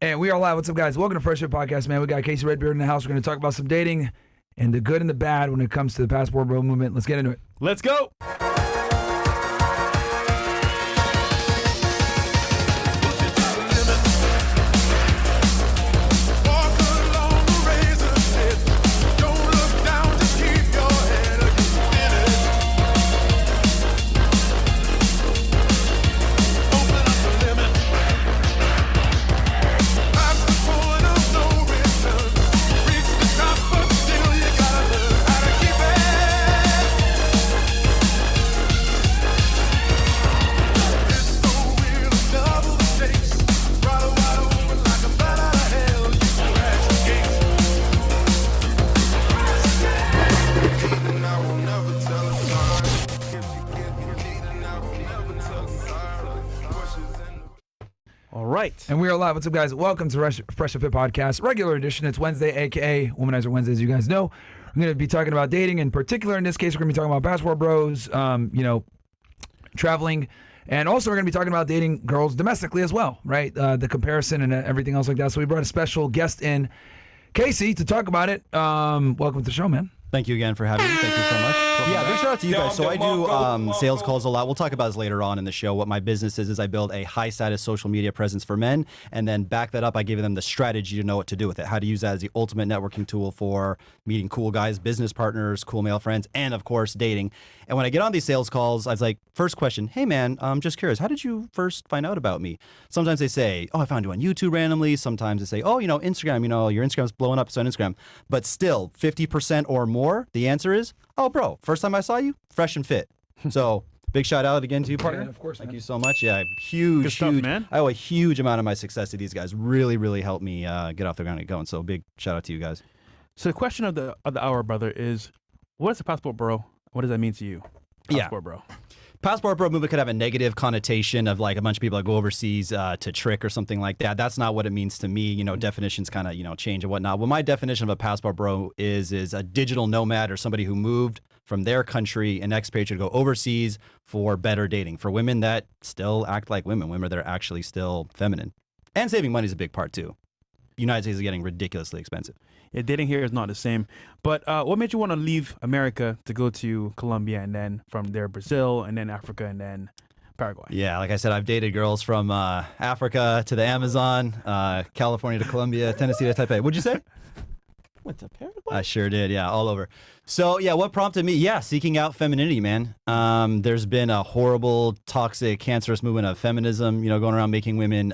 And we are live. What's up, guys? Welcome to Fresh Fit Podcast, man. We got Casey Redbeard in the house. We're going to talk about some dating and the good and the bad when it comes to the Passport Bro movement. Let's get into it. Let's go. And we are live. What's up, guys? Welcome to Fresh Fit Podcast, regular edition. It's Wednesday, a.k.a. Womanizer Wednesday, as you guys know. I'm going to be talking about dating. In particular, in this case, we're going to be talking about Passport Bros, traveling. And also, we're going to be talking about dating girls domestically as well, right? The comparison and everything else like that. So we brought a special guest in, Casey, to talk about it. Welcome to the show, man. Thank you again for having me. Thank you so much. Yeah, big shout out to you guys. So I do sales calls a lot. We'll talk about this later on in the show. What my business is I build a high-status social media presence for men, and then back that up, I give them the strategy to know what to do with it, how to use that as the ultimate networking tool for meeting cool guys, business partners, cool male friends, and, of course, dating. And when I get on these sales calls, I was like, first question, hey, man, I'm just curious, how did you first find out about me? Sometimes they say, oh, I found you on YouTube randomly. Sometimes they say, oh, Instagram, your Instagram's blowing up, it's on Instagram. But still, 50% or more, the answer is, oh, bro, first time I saw you, fresh and fit. So big shout out again to you, partner. Yeah, of course, Thank man. you so much. Yeah, huge, man. I owe a huge amount of my success to these guys. Really, really helped me get off the ground and going. So big shout out to you guys. So the question of the hour, brother, is what is a Passport Bro? What does that mean to you? Passport Bro. Passport Bro movement could have a negative connotation of like a bunch of people that go overseas to trick or something like that. That's not what it means to me. Definitions kind of, change and whatnot. Well, my definition of a Passport Bro is a digital nomad or somebody who moved from their country and expatriate to go overseas for better dating. For women that still act like women that are actually still feminine. And saving money is a big part too. United States is getting ridiculously expensive. Yeah, dating here is not the same. But what made you want to leave America to go to Colombia and then from there Brazil and then Africa and then Paraguay? Yeah, like I said, I've dated girls from Africa to the Amazon, California to Colombia, Tennessee to Taipei. What'd you say? Went to Paraguay? I sure did, yeah, all over. So, yeah, what prompted me? Yeah, seeking out femininity, man. There's been a horrible, toxic, cancerous movement of feminism, going around making women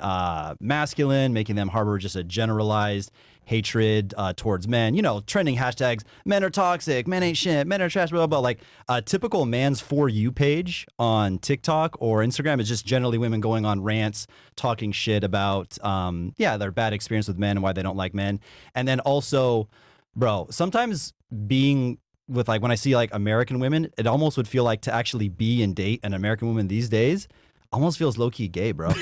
masculine, making them harbor just a generalized hatred towards men. Trending hashtags, men are toxic, men ain't shit, men are trash, blah, blah, blah. Like a typical man's For You page on TikTok or Instagram is just generally women going on rants, talking shit about, their bad experience with men and why they don't like men. And then also, bro, sometimes being with when I see American women, it almost would feel like to actually be and date an American woman these days almost feels low-key gay, bro.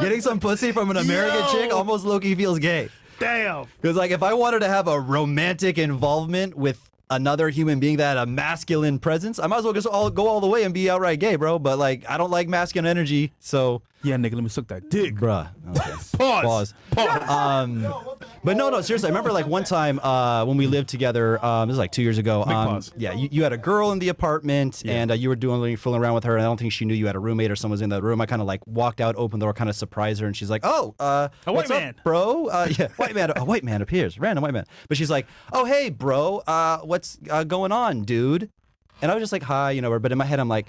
Getting some pussy from an American chick almost low-key feels gay. Damn. Because if I wanted to have a romantic involvement with another human being that had a masculine presence, I might as well just go all the way and be outright gay, bro. But I don't like masculine energy, so yeah, nigga, let me suck that dick, bruh. Okay. Pause. But no, seriously. I remember one time when we lived together. This was 2 years ago. Pause. Yeah, you had a girl in the apartment, and you were fooling around with her. And I don't think she knew you had a roommate or someone was in the room. I kind of walked out, opened the door, kind of surprised her, and she's like, "Oh, a white what's man, up, bro? Yeah, white man. A white man appears, random white man. But she's like, "Oh, hey, bro. What's going on, dude?" And I was just like, "Hi," But in my head, I'm like,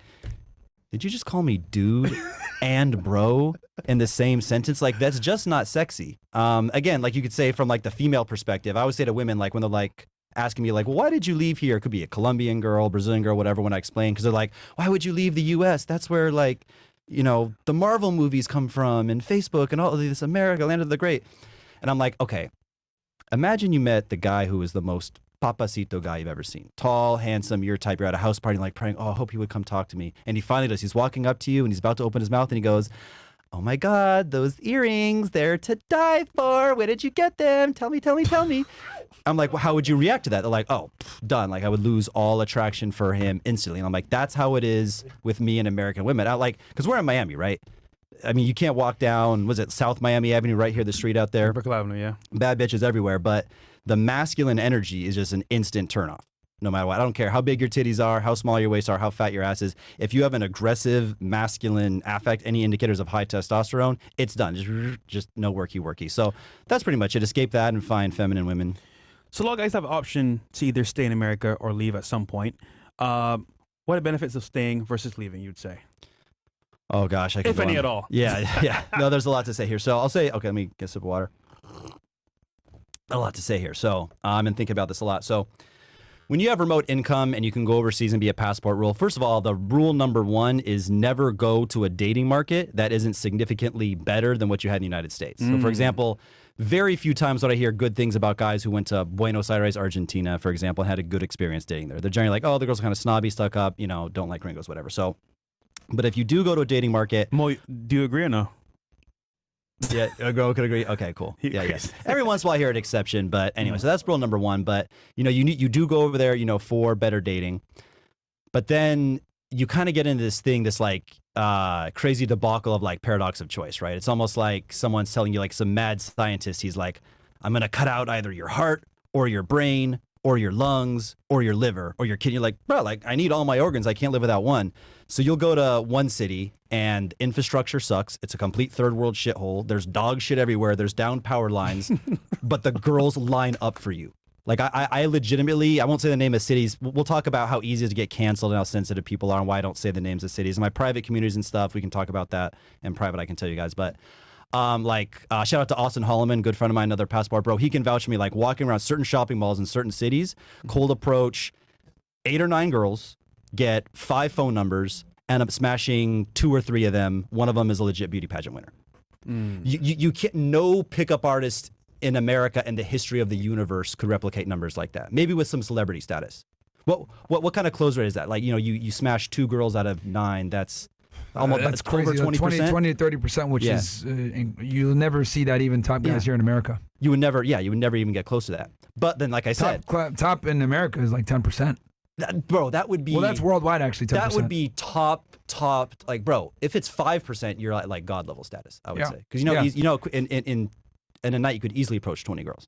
"Did you just call me dude and bro in the same sentence? That's just not sexy." Again, you could say from the female perspective, I always say to women, when they're asking me well, why did you leave here? It could be a Colombian girl, Brazilian girl, whatever, when I explain, because they're like, why would you leave the US? That's where the Marvel movies come from and Facebook and all of this America, land of the great. And I'm like, okay, imagine you met the guy who is the most papacito guy you've ever seen. Tall, handsome, your type. You're at a house party praying, oh, I hope he would come talk to me. And he finally does. He's walking up to you and he's about to open his mouth and he goes, oh my God, those earrings, they're to die for. Where did you get them? Tell me. I'm like, well, how would you react to that? They're like, oh, done. I would lose all attraction for him instantly. And I'm like, that's how it is with me and American women. Because we're in Miami, right? I mean, you can't walk down, was it South Miami Avenue right here, the street out there? Brickell Avenue, yeah. Bad bitches everywhere, but the masculine energy is just an instant turnoff. No matter what. I don't care how big your titties are, how small your waist are, how fat your ass is. If you have an aggressive, masculine affect, any indicators of high testosterone, it's done. Just no worky. So that's pretty much it. Escape that and find feminine women. So a lot of guys have an option to either stay in America or leave at some point. What are the benefits of staying versus leaving, you'd say? Oh, gosh. I could If go any on. at all. Yeah. No, there's a lot to say here. So I'll say, okay, let me get a sip of water. A lot to say here. So I've been thinking about this a lot. So when you have remote income and you can go overseas and be a passport rule, first of all, the rule number one is never go to a dating market that isn't significantly better than what you had in the United States. So, for example, very few times would I hear good things about guys who went to Buenos Aires, Argentina, for example, and had a good experience dating there. They're generally like, oh, the girls are kind of snobby, stuck up, don't like gringos, whatever. So, but if you do go to a dating market... Mo, do you agree or no? Yeah, a girl could agree. Okay, cool. Yeah, yes. Every once in a while I hear an exception, but anyway, so that's rule number one. But you do go over there, for better dating. But then you kind of get into this like crazy debacle of like paradox of choice, right? It's almost like someone's telling you, like some mad scientist, he's like, I'm gonna cut out either your heart or your brain or your lungs or your liver or your kidney. You're like, bro, like I need all my organs. I can't live without one. So you'll go to one city and infrastructure sucks. It's a complete third world shithole. There's dog shit everywhere. There's down power lines, but the girls line up for you. Like I legitimately, I won't say the name of cities. We'll talk about how easy it is to get canceled and how sensitive people are and why I don't say the names of cities. In my private communities and stuff, we can talk about that in private. I can tell you guys, but shout out to Austin Holloman, good friend of mine, another passport bro. He can vouch for me, like walking around certain shopping malls in certain cities, cold approach 8 or 9 girls, get 5 phone numbers, end up smashing 2 or 3 of them. One of them is a legit beauty pageant winner. You can't, no pickup artist in America in the history of the universe could replicate numbers like that. Maybe with some celebrity status. What kind of close rate is that? Like, you smash 2 girls out of 9. That's almost that's over crazy. 20%. 20 to 30%, which is you'll never see that even top guys here in America. You would never even get close to that. But then, like I said, top in America is like 10%. That would be... Well, that's worldwide, actually, 10%. That would be top, like, bro, if it's 5%, you're at, like, God level status, I would say. Because, in a night, you could easily approach 20 girls.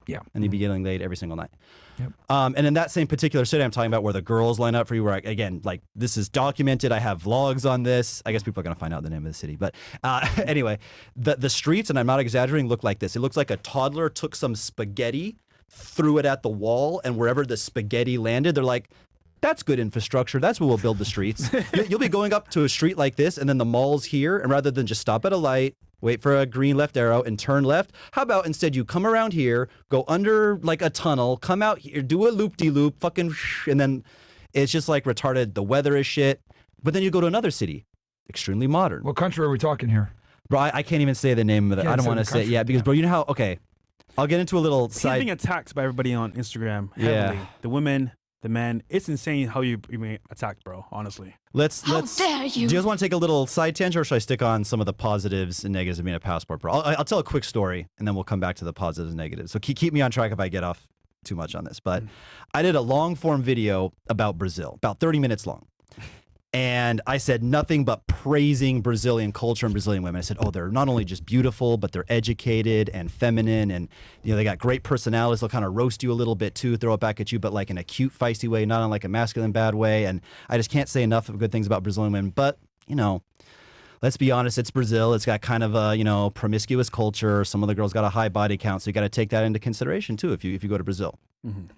Yeah. And you'd be getting laid every single night. Yep. And in that same particular city I'm talking about where the girls line up for you, where, again, like, this is documented. I have vlogs on this. I guess people are going to find out the name of the city. But anyway, the streets, and I'm not exaggerating, look like this. It looks like a toddler took some spaghetti, threw it at the wall, and wherever the spaghetti landed, they're like, that's good infrastructure. That's where we'll build the streets. You'll be going up to a street like this, and then the mall's here, and rather than just stop at a light, wait for a green left arrow, and turn left, how about instead you come around here, go under like a tunnel, come out here, do a loop-de-loop, fucking, and then it's just like retarded. The weather is shit. But then you go to another city, extremely modern. What country are we talking here? Bro, I can't even say the name of it. I don't want to say it. Yeah, because, bro, you know how, okay, I'll get into a little He's side. being attacked by everybody on Instagram heavily. The women, the men. It's insane how you being attacked, bro. Honestly. Let's. Dare you? Do you guys want to take a little side tangent, or should I stick on some of the positives and negatives of being a passport bro? I'll tell a quick story, and then we'll come back to the positives and negatives. So keep me on track if I get off too much on this. But I did a long form video about Brazil, about 30 minutes long. And I said nothing but praising Brazilian culture and Brazilian women. I said, oh, they're not only just beautiful, but they're educated and feminine. And, they got great personalities. They'll kind of roast you a little bit too, throw it back at you, but like in a cute, feisty way, not in like a masculine, bad way. And I just can't say enough of good things about Brazilian women. But, let's be honest, it's Brazil. It's got kind of a, promiscuous culture. Some of the girls got a high body count. So you got to take that into consideration too if you go to Brazil.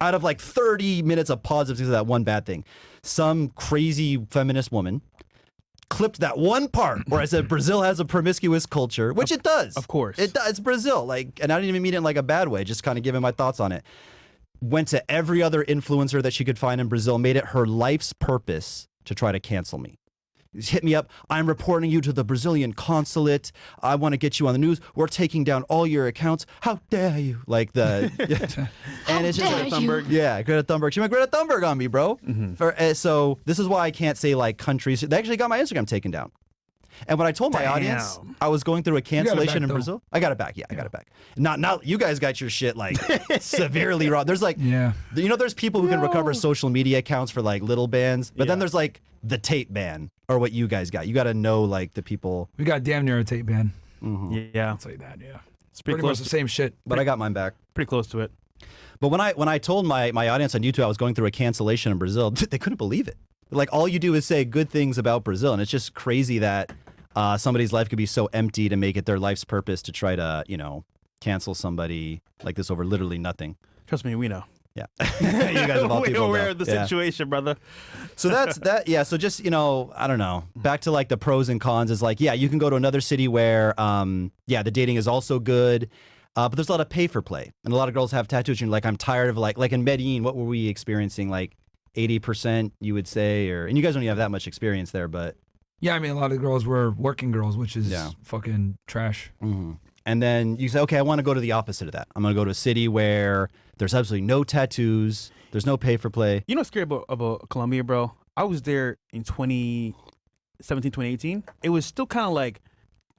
Out of like 30 minutes of positives of that one bad thing, some crazy feminist woman clipped that one part where I said Brazil has a promiscuous culture, which it does. Of course. It does. It's Brazil. Like, and I didn't even mean it in like a bad way, just kind of giving my thoughts on it. Went to every other influencer that she could find in Brazil, made it her life's purpose to try to cancel me. Hit me up. I'm reporting you to the Brazilian consulate. I want to get you on the news. We're taking down all your accounts. How dare you? Like the, and it's just dare you? yeah, Greta Thunberg. She went Greta Thunberg on me, bro. So this is why I can't say like countries. They actually got my Instagram taken down. And when I told my audience Damn. I was going through a cancellation back, in though. Brazil, I got it back. Yeah, I got it back. Not you guys got your shit like severely wrong. There's like, Yeah. there's people who can recover social media accounts for like little bans, but then Yeah. there's like the tape ban or what you guys got. You got to know like the people. We got damn near a tape ban. Yeah, I'll tell you that. Yeah. it's pretty Pretty much close. the same shit. But I got mine back. Pretty close to it. But when I told my audience on YouTube I was going through a cancellation in Brazil, they couldn't believe it. Like all you do is say good things about Brazil, and it's just crazy that somebody's life could be so empty to make it their life's purpose to try to cancel somebody like this over literally nothing. Trust me, we know. Yeah, you guys of all We're people aware know. of the Yeah. situation, brother. So that's that. Yeah. So just I don't know. Back to like the pros and cons is like, yeah, you can go to another city where the dating is also good. But there's a lot of pay for play, and a lot of girls have tattoos. And you're like, I'm tired of like in Medellin. What were we experiencing? Like 80%, you would say, and you guys don't even have that much experience there, but Yeah, I mean, a lot of the girls were working girls, which is Yeah. fucking trash. and then you say, okay, I want to go to the opposite of that. I'm going to go to a city where there's absolutely no tattoos. There's no pay for play. You know what's scary about Colombia, bro? I was there in 2017, 2018. It was still kind of like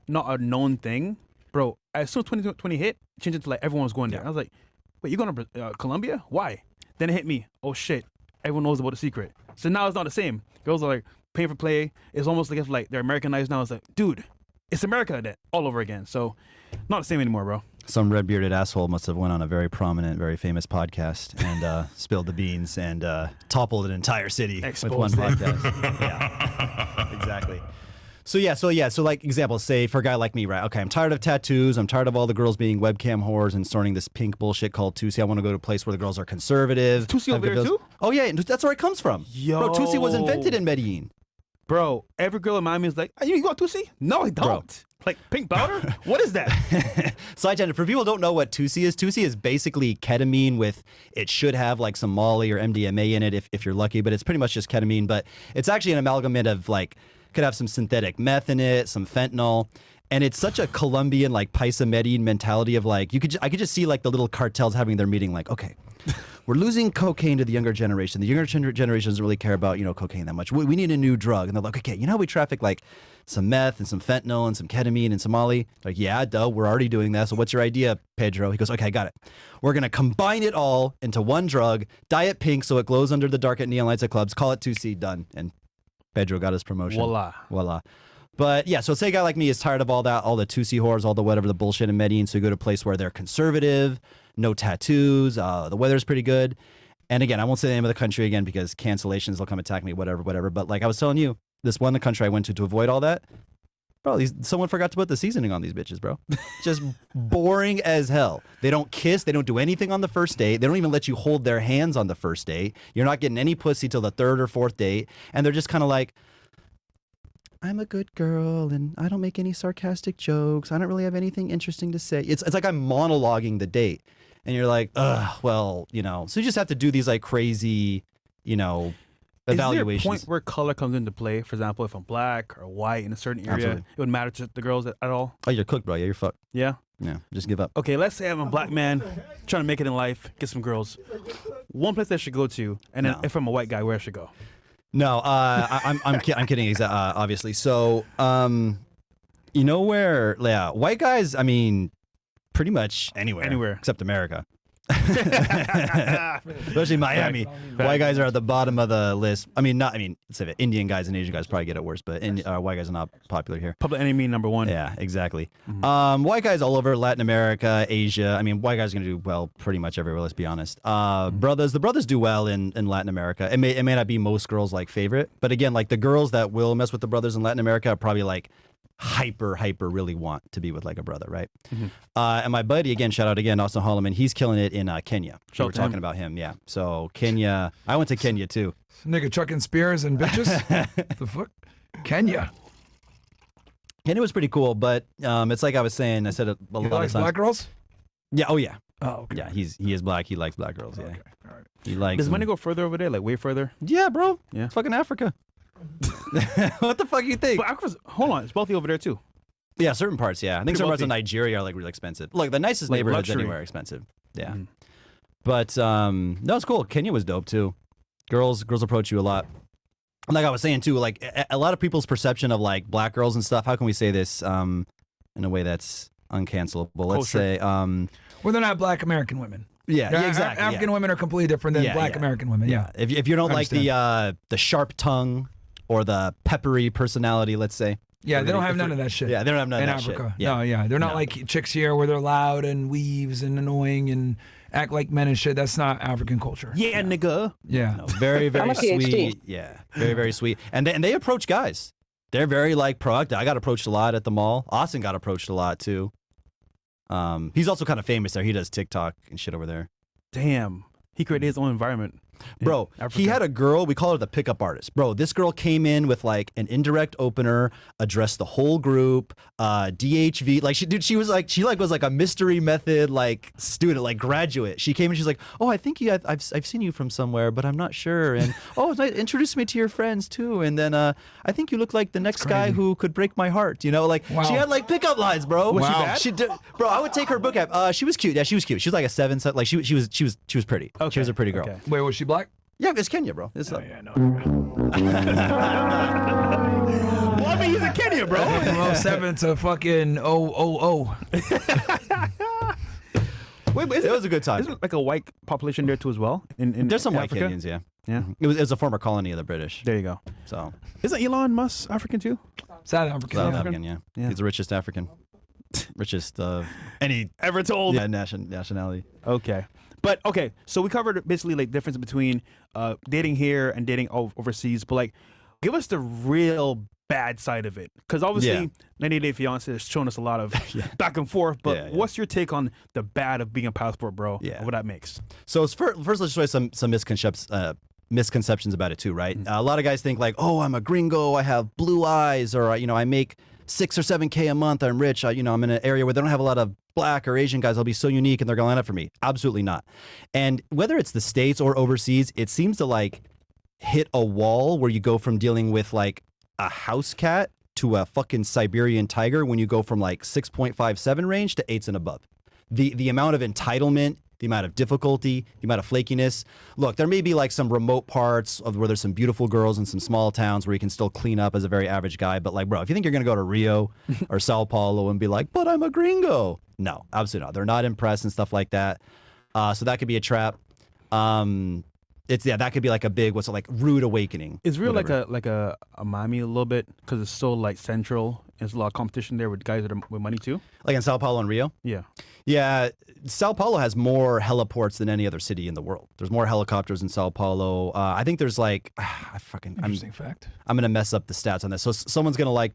not a known thing. Bro, as soon as 2020 hit, it changed it to like everyone was going there. Yeah. I was like, wait, you're going to Colombia? Why? Then it hit me. Oh, shit. Everyone knows about the secret. So now it's not the same. Girls are like paying for play. It's almost like if like they're Americanized now. It's like, dude, it's America that all over again. So not the same anymore, bro. Some red-bearded asshole must have went on a very prominent, very famous podcast and spilled the beans and toppled an entire city with one Exposed it. podcast. Yeah, exactly. So like example, say for a guy like me, right? Okay, I'm tired of tattoos. I'm tired of all the girls being webcam whores and starting this pink bullshit called Tusi. I want to go to a place where the girls are conservative. Tusi have over good there bills. too? Oh yeah, that's where it comes from. Bro, Tusi was invented in Medellin. Bro, every girl in Miami is like, oh, you got Tusi? No, I don't. Like pink powder? What is that? Side tangent, for people who don't know what Tusi is basically ketamine with, it should have like some Molly or MDMA in it if you're lucky, but it's pretty much just ketamine. But it's actually an amalgamate of like, could have some synthetic meth in it, some fentanyl. And it's such a Colombian, like Paisa Medellin mentality of like, I could just see like the little cartels having their meeting like, okay, we're losing cocaine to the younger generation. The younger generation doesn't really care about, cocaine that much. We need a new drug. And they're like, okay, how we traffic like some meth and some fentanyl and some ketamine and some Molly? Like, yeah, duh, we're already doing that. So what's your idea, Pedro? He goes, okay, I got it. We're going to combine it all into one drug, dye it pink so it glows under the dark at neon lights at clubs, call it 2C, done. And Pedro got his promotion. Voila. But yeah, so say a guy like me is tired of all that, all the 2C whores, all the whatever, the bullshit in Medellin. So you go to a place where they're conservative, no tattoos, the weather's pretty good. And again, I won't say the name of the country again because cancellations will come attack me, whatever. But like I was telling you, this one country I went to avoid all that, bro, someone forgot to put the seasoning on these bitches, bro. Just boring as hell. They don't kiss. They don't do anything on the first date. They don't even let you hold their hands on the first date. You're not getting any pussy till the third or fourth date. And they're just kind of like, I'm a good girl and I don't make any sarcastic jokes. I don't really have anything interesting to say. It's like I'm monologuing the date. And you're like, well, so you just have to do these like crazy, evaluations. Is there a point where color comes into play? For example, if I'm black or white in a certain area, Absolutely. it would matter to the girls at all? Oh, you're cooked, bro. Yeah, you're fucked. Yeah? Yeah, just give up. Okay, let's say I'm a black man trying to make it in life, get some girls. One place I should go to, and then if I'm a white guy, where I should go? No, I'm kidding. Obviously. So, where? Yeah, white guys. I mean, pretty much anywhere except America. Especially Miami. White guys are at the bottom of the list. I mean, Indian guys and Asian guys probably get it worse, but white guys are not popular here. Public enemy number one. Yeah, exactly. White guys all over Latin America, Asia. I mean, white guys are gonna do well pretty much everywhere. Let's be honest. The brothers do well in Latin America. It may not be most girls' like favorite, but again, like the girls that will mess with the brothers in Latin America are probably like hyper really want to be with like a brother, right? And my buddy, again, shout out again, Austin Holloman, he's killing it in Kenya. We were talking about him, yeah. So Kenya, I went to Kenya too. Nigga chucking spears and bitches? The fuck? Kenya. Kenya was pretty cool, but it's like I was saying, I said it a lot of times. Black girls? Yeah, oh yeah. Oh, okay. Yeah, he is black, he likes black girls, yeah. Okay, all right. He likes Does them. money go further over there, like way further? Yeah, bro. Yeah. It's fucking Africa. What the fuck you think? But Africa's, hold on, it's wealthy over there too. Yeah, certain parts, yeah. I think Pretty certain parts of wealthy. Nigeria are like really expensive. Look, the nicest Like neighborhoods luxury. anywhere are expensive. Yeah. But no, it's cool. Kenya was dope too. Girls approach you a lot. like I was saying too, like a lot of people's perception of like black girls and stuff. How can we say this in a way that's uncancelable? Let's say, well, they're not black American women. yeah, exactly. African women are completely different than black American women. Yeah. If you don't like the sharp tongue or the peppery personality, let's say. Yeah, they don't have none of that shit. Yeah, they don't have none in of that Africa. shit. Yeah. No, yeah, they're not like chicks here where they're loud and weaves and annoying and act like men and shit. That's not African culture. Yeah, nigga. Yeah, No, very, very I'm a PhD. sweet. Yeah, very, very sweet. And they approach guys. They're very like proactive. I got approached a lot at the mall. Austin got approached a lot too. He's also kind of famous there. He does TikTok and shit over there. Damn. He created his own environment. in Bro, Africa. he had a girl, we call her the pickup artist. Bro, this girl came in with like an indirect opener, addressed the whole group, DHV. Like she was like a mystery method like student, like graduate. She came and she's like, "Oh, I think I've seen you from somewhere, but I'm not sure." And "Oh, introduce me to your friends too." And then I think you look like the next guy who could break my heart, you know? Like Wow. she had like pickup lines, bro. Was she bad? She did, bro, I would take her book app. She was cute. Yeah, she was cute. She was like a 7, like she was pretty. Okay. She was a pretty girl. Okay. Wait, was she black? Yeah, it's Kenya, bro. It's Yeah, no. Well, I mean, he's in Kenya, bro. From 07 to fucking 000. Wait, but it was a good time. Isn't like a white population there too as well? In There's some white Africa? Kenyans, yeah. Yeah. It was a former colony of the British. There you go. So Isn't Elon Musk African too? South African. South yeah. African, yeah. Yeah. He's the richest African. Richest of any Ever told? nationality. Okay. But okay, so we covered basically like difference between dating here and dating overseas. But like, give us the real bad side of it, because obviously, Yeah. 90 Day Fiance has shown us a lot of back and forth. But Yeah, yeah. what's your take on the bad of being a passport bro? Yeah. And what that makes? So first, let's try some misconceptions about it too, right? A lot of guys think like, oh, I'm a gringo, I have blue eyes, or I make 6 or 7K a month, I'm rich, I'm in an area where they don't have a lot of black or Asian guys, I'll be so unique and they're gonna line up for me. Absolutely not. And whether it's the States or overseas, it seems to like hit a wall where you go from dealing with like a house cat to a fucking Siberian tiger when you go from like 6.57 range to 8s and above. The amount of entitlement, the amount of difficulty, the amount of flakiness. Look, there may be like some remote parts of where there's some beautiful girls in some small towns where you can still clean up as a very average guy. But like, bro, if you think you're going to go to Rio or Sao Paulo and be like, but I'm a gringo. No, absolutely not. They're not impressed and stuff like that. So that could be a trap. That could be like a big, rude awakening. Is Rio whatever. like a Miami a little bit, because it's so like central. There's a lot of competition there with guys that are with money too. Like in Sao Paulo and Rio? Yeah. Yeah, Sao Paulo has more heliports than any other city in the world. There's more helicopters in Sao Paulo. I think there's like, Interesting fact. I'm going to mess up the stats on this. So someone's going to like,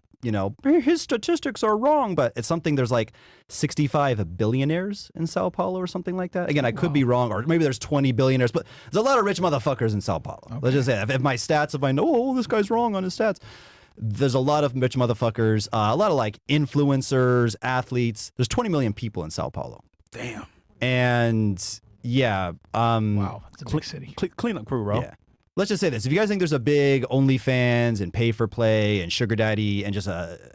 his statistics are wrong, but it's something, there's like 65 billionaires in Sao Paulo or something like that. Again, I could be wrong, or maybe there's 20 billionaires, but there's a lot of rich motherfuckers in Sao Paulo. Okay. Let's just say, if I know, oh, this guy's wrong on his stats. There's a lot of rich motherfuckers, a lot of like influencers, athletes. There's 20 million people in Sao Paulo. Damn. And yeah. Wow, it's a big city. Clean up crew, bro. Yeah. Let's just say this. If you guys think there's a big OnlyFans and pay for play and sugar daddy and just a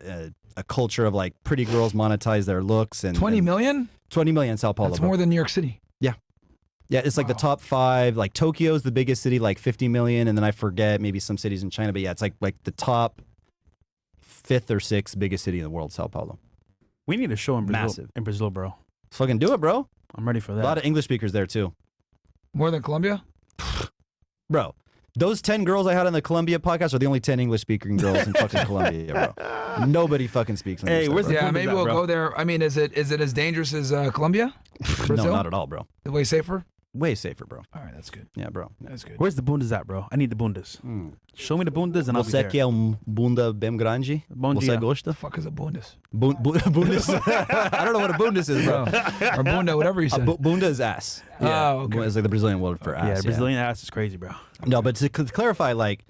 culture of like pretty girls monetize their looks and 20 million? 20 million in Sao Paulo. That's bro. more than New York City. Yeah, it's like the top 5. Like Tokyo's the biggest city, like 50 million, and then I forget maybe some cities in China, but yeah, it's like the top 5th or 6th biggest city in the world, Sao Paulo. We need a show in Brazil. Massive. In Brazil, bro. Let's fucking do it, bro. I'm ready for A that. lot of English speakers there too. More than Colombia? Bro, those 10 girls I had on the Columbia podcast are the only 10 English speaking girls in fucking Colombia, bro. Nobody fucking speaks English. Hey, there, where's bro. the- Yeah, Bundes maybe at, we'll bro? go there. I mean, is it as dangerous as Colombia? Brazil? No, not at all, bro. Way safer? Way safer, bro. All right, that's good. Yeah, bro. That's good. Where's the bundes at, bro? I need the bundes. Show me the bundes and I'll be Você there. quer bunda bem grande? Bom Você dia. The gosta? fuck is a bundes? Bundes. I don't know what a bundes is, bro. Or bunda, whatever you said. Bunda is ass. Oh, okay. It's like the Brazilian word for ass. Yeah, Brazilian ass is crazy, bro. No, but to clarify, like,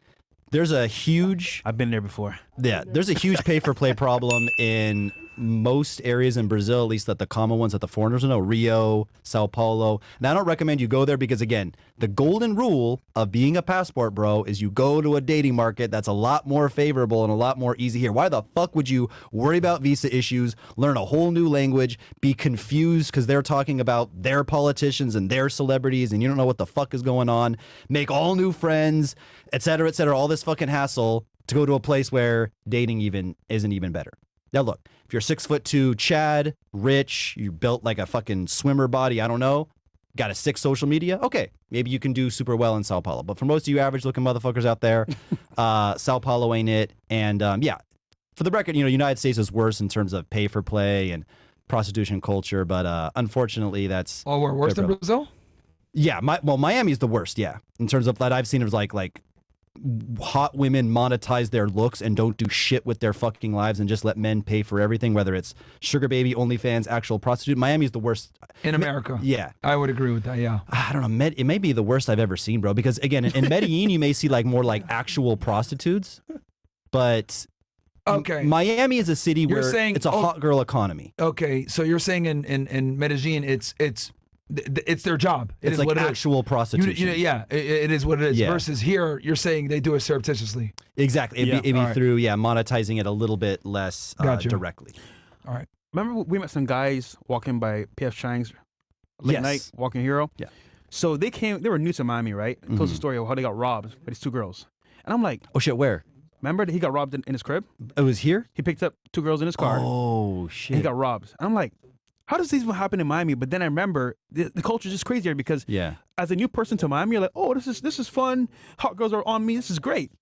there's a huge I've been there before. there's a huge pay for play problem in most areas in Brazil, at least that the common ones that the foreigners know, Rio, Sao Paulo. Now, I don't recommend you go there because, again, the golden rule of being a passport bro is you go to a dating market that's a lot more favorable and a lot more easy here. Why the fuck would you worry about visa issues, learn a whole new language, be confused because they're talking about their politicians and their celebrities and you don't know what the fuck is going on, make all new friends, et cetera, all this fucking hassle to go to a place where dating even isn't even better. Now look, if you're 6'2", Chad, rich, you built like a fucking swimmer body, I don't know, got a sick social media, okay, maybe you can do super well in Sao Paulo. But for most of you average looking motherfuckers out there, Sao Paulo ain't it. And yeah, for the record, United States is worse in terms of pay for play and prostitution culture, but unfortunately that's... Oh, we're worse than Brazil? Yeah, Miami's the worst, yeah. In terms of that I've seen of like hot women monetize their looks and don't do shit with their fucking lives and just let men pay for everything, whether it's sugar baby, OnlyFans, actual prostitute. Miami's the worst. In America. Yeah. I would agree with that, yeah. I don't know. It may be the worst I've ever seen, bro, because again, in Medellin, you may see like more like actual prostitutes, but okay. Miami is a city You're where saying, it's a hot girl economy. Okay, so you're saying in Medellin, it's their job. It's like actual prostitution. It is what it is. Yeah. Versus here, you're saying they do it surreptitiously. Exactly. It'd be through monetizing it a little bit less directly. All right. Remember we met some guys walking by P.F. Chang's late night, walking Hero? Yeah. So they were new to Miami, right? And told the story of how they got robbed by these two girls. And I'm like, oh shit, where? Remember that he got robbed in his crib? It was here? He picked up two girls in his car. Oh shit. And he got robbed. And I'm like, how does this even happen in Miami? But then I remember the culture is just crazier because as a new person to Miami, you're like, oh, this is fun. Hot girls are on me. This is great.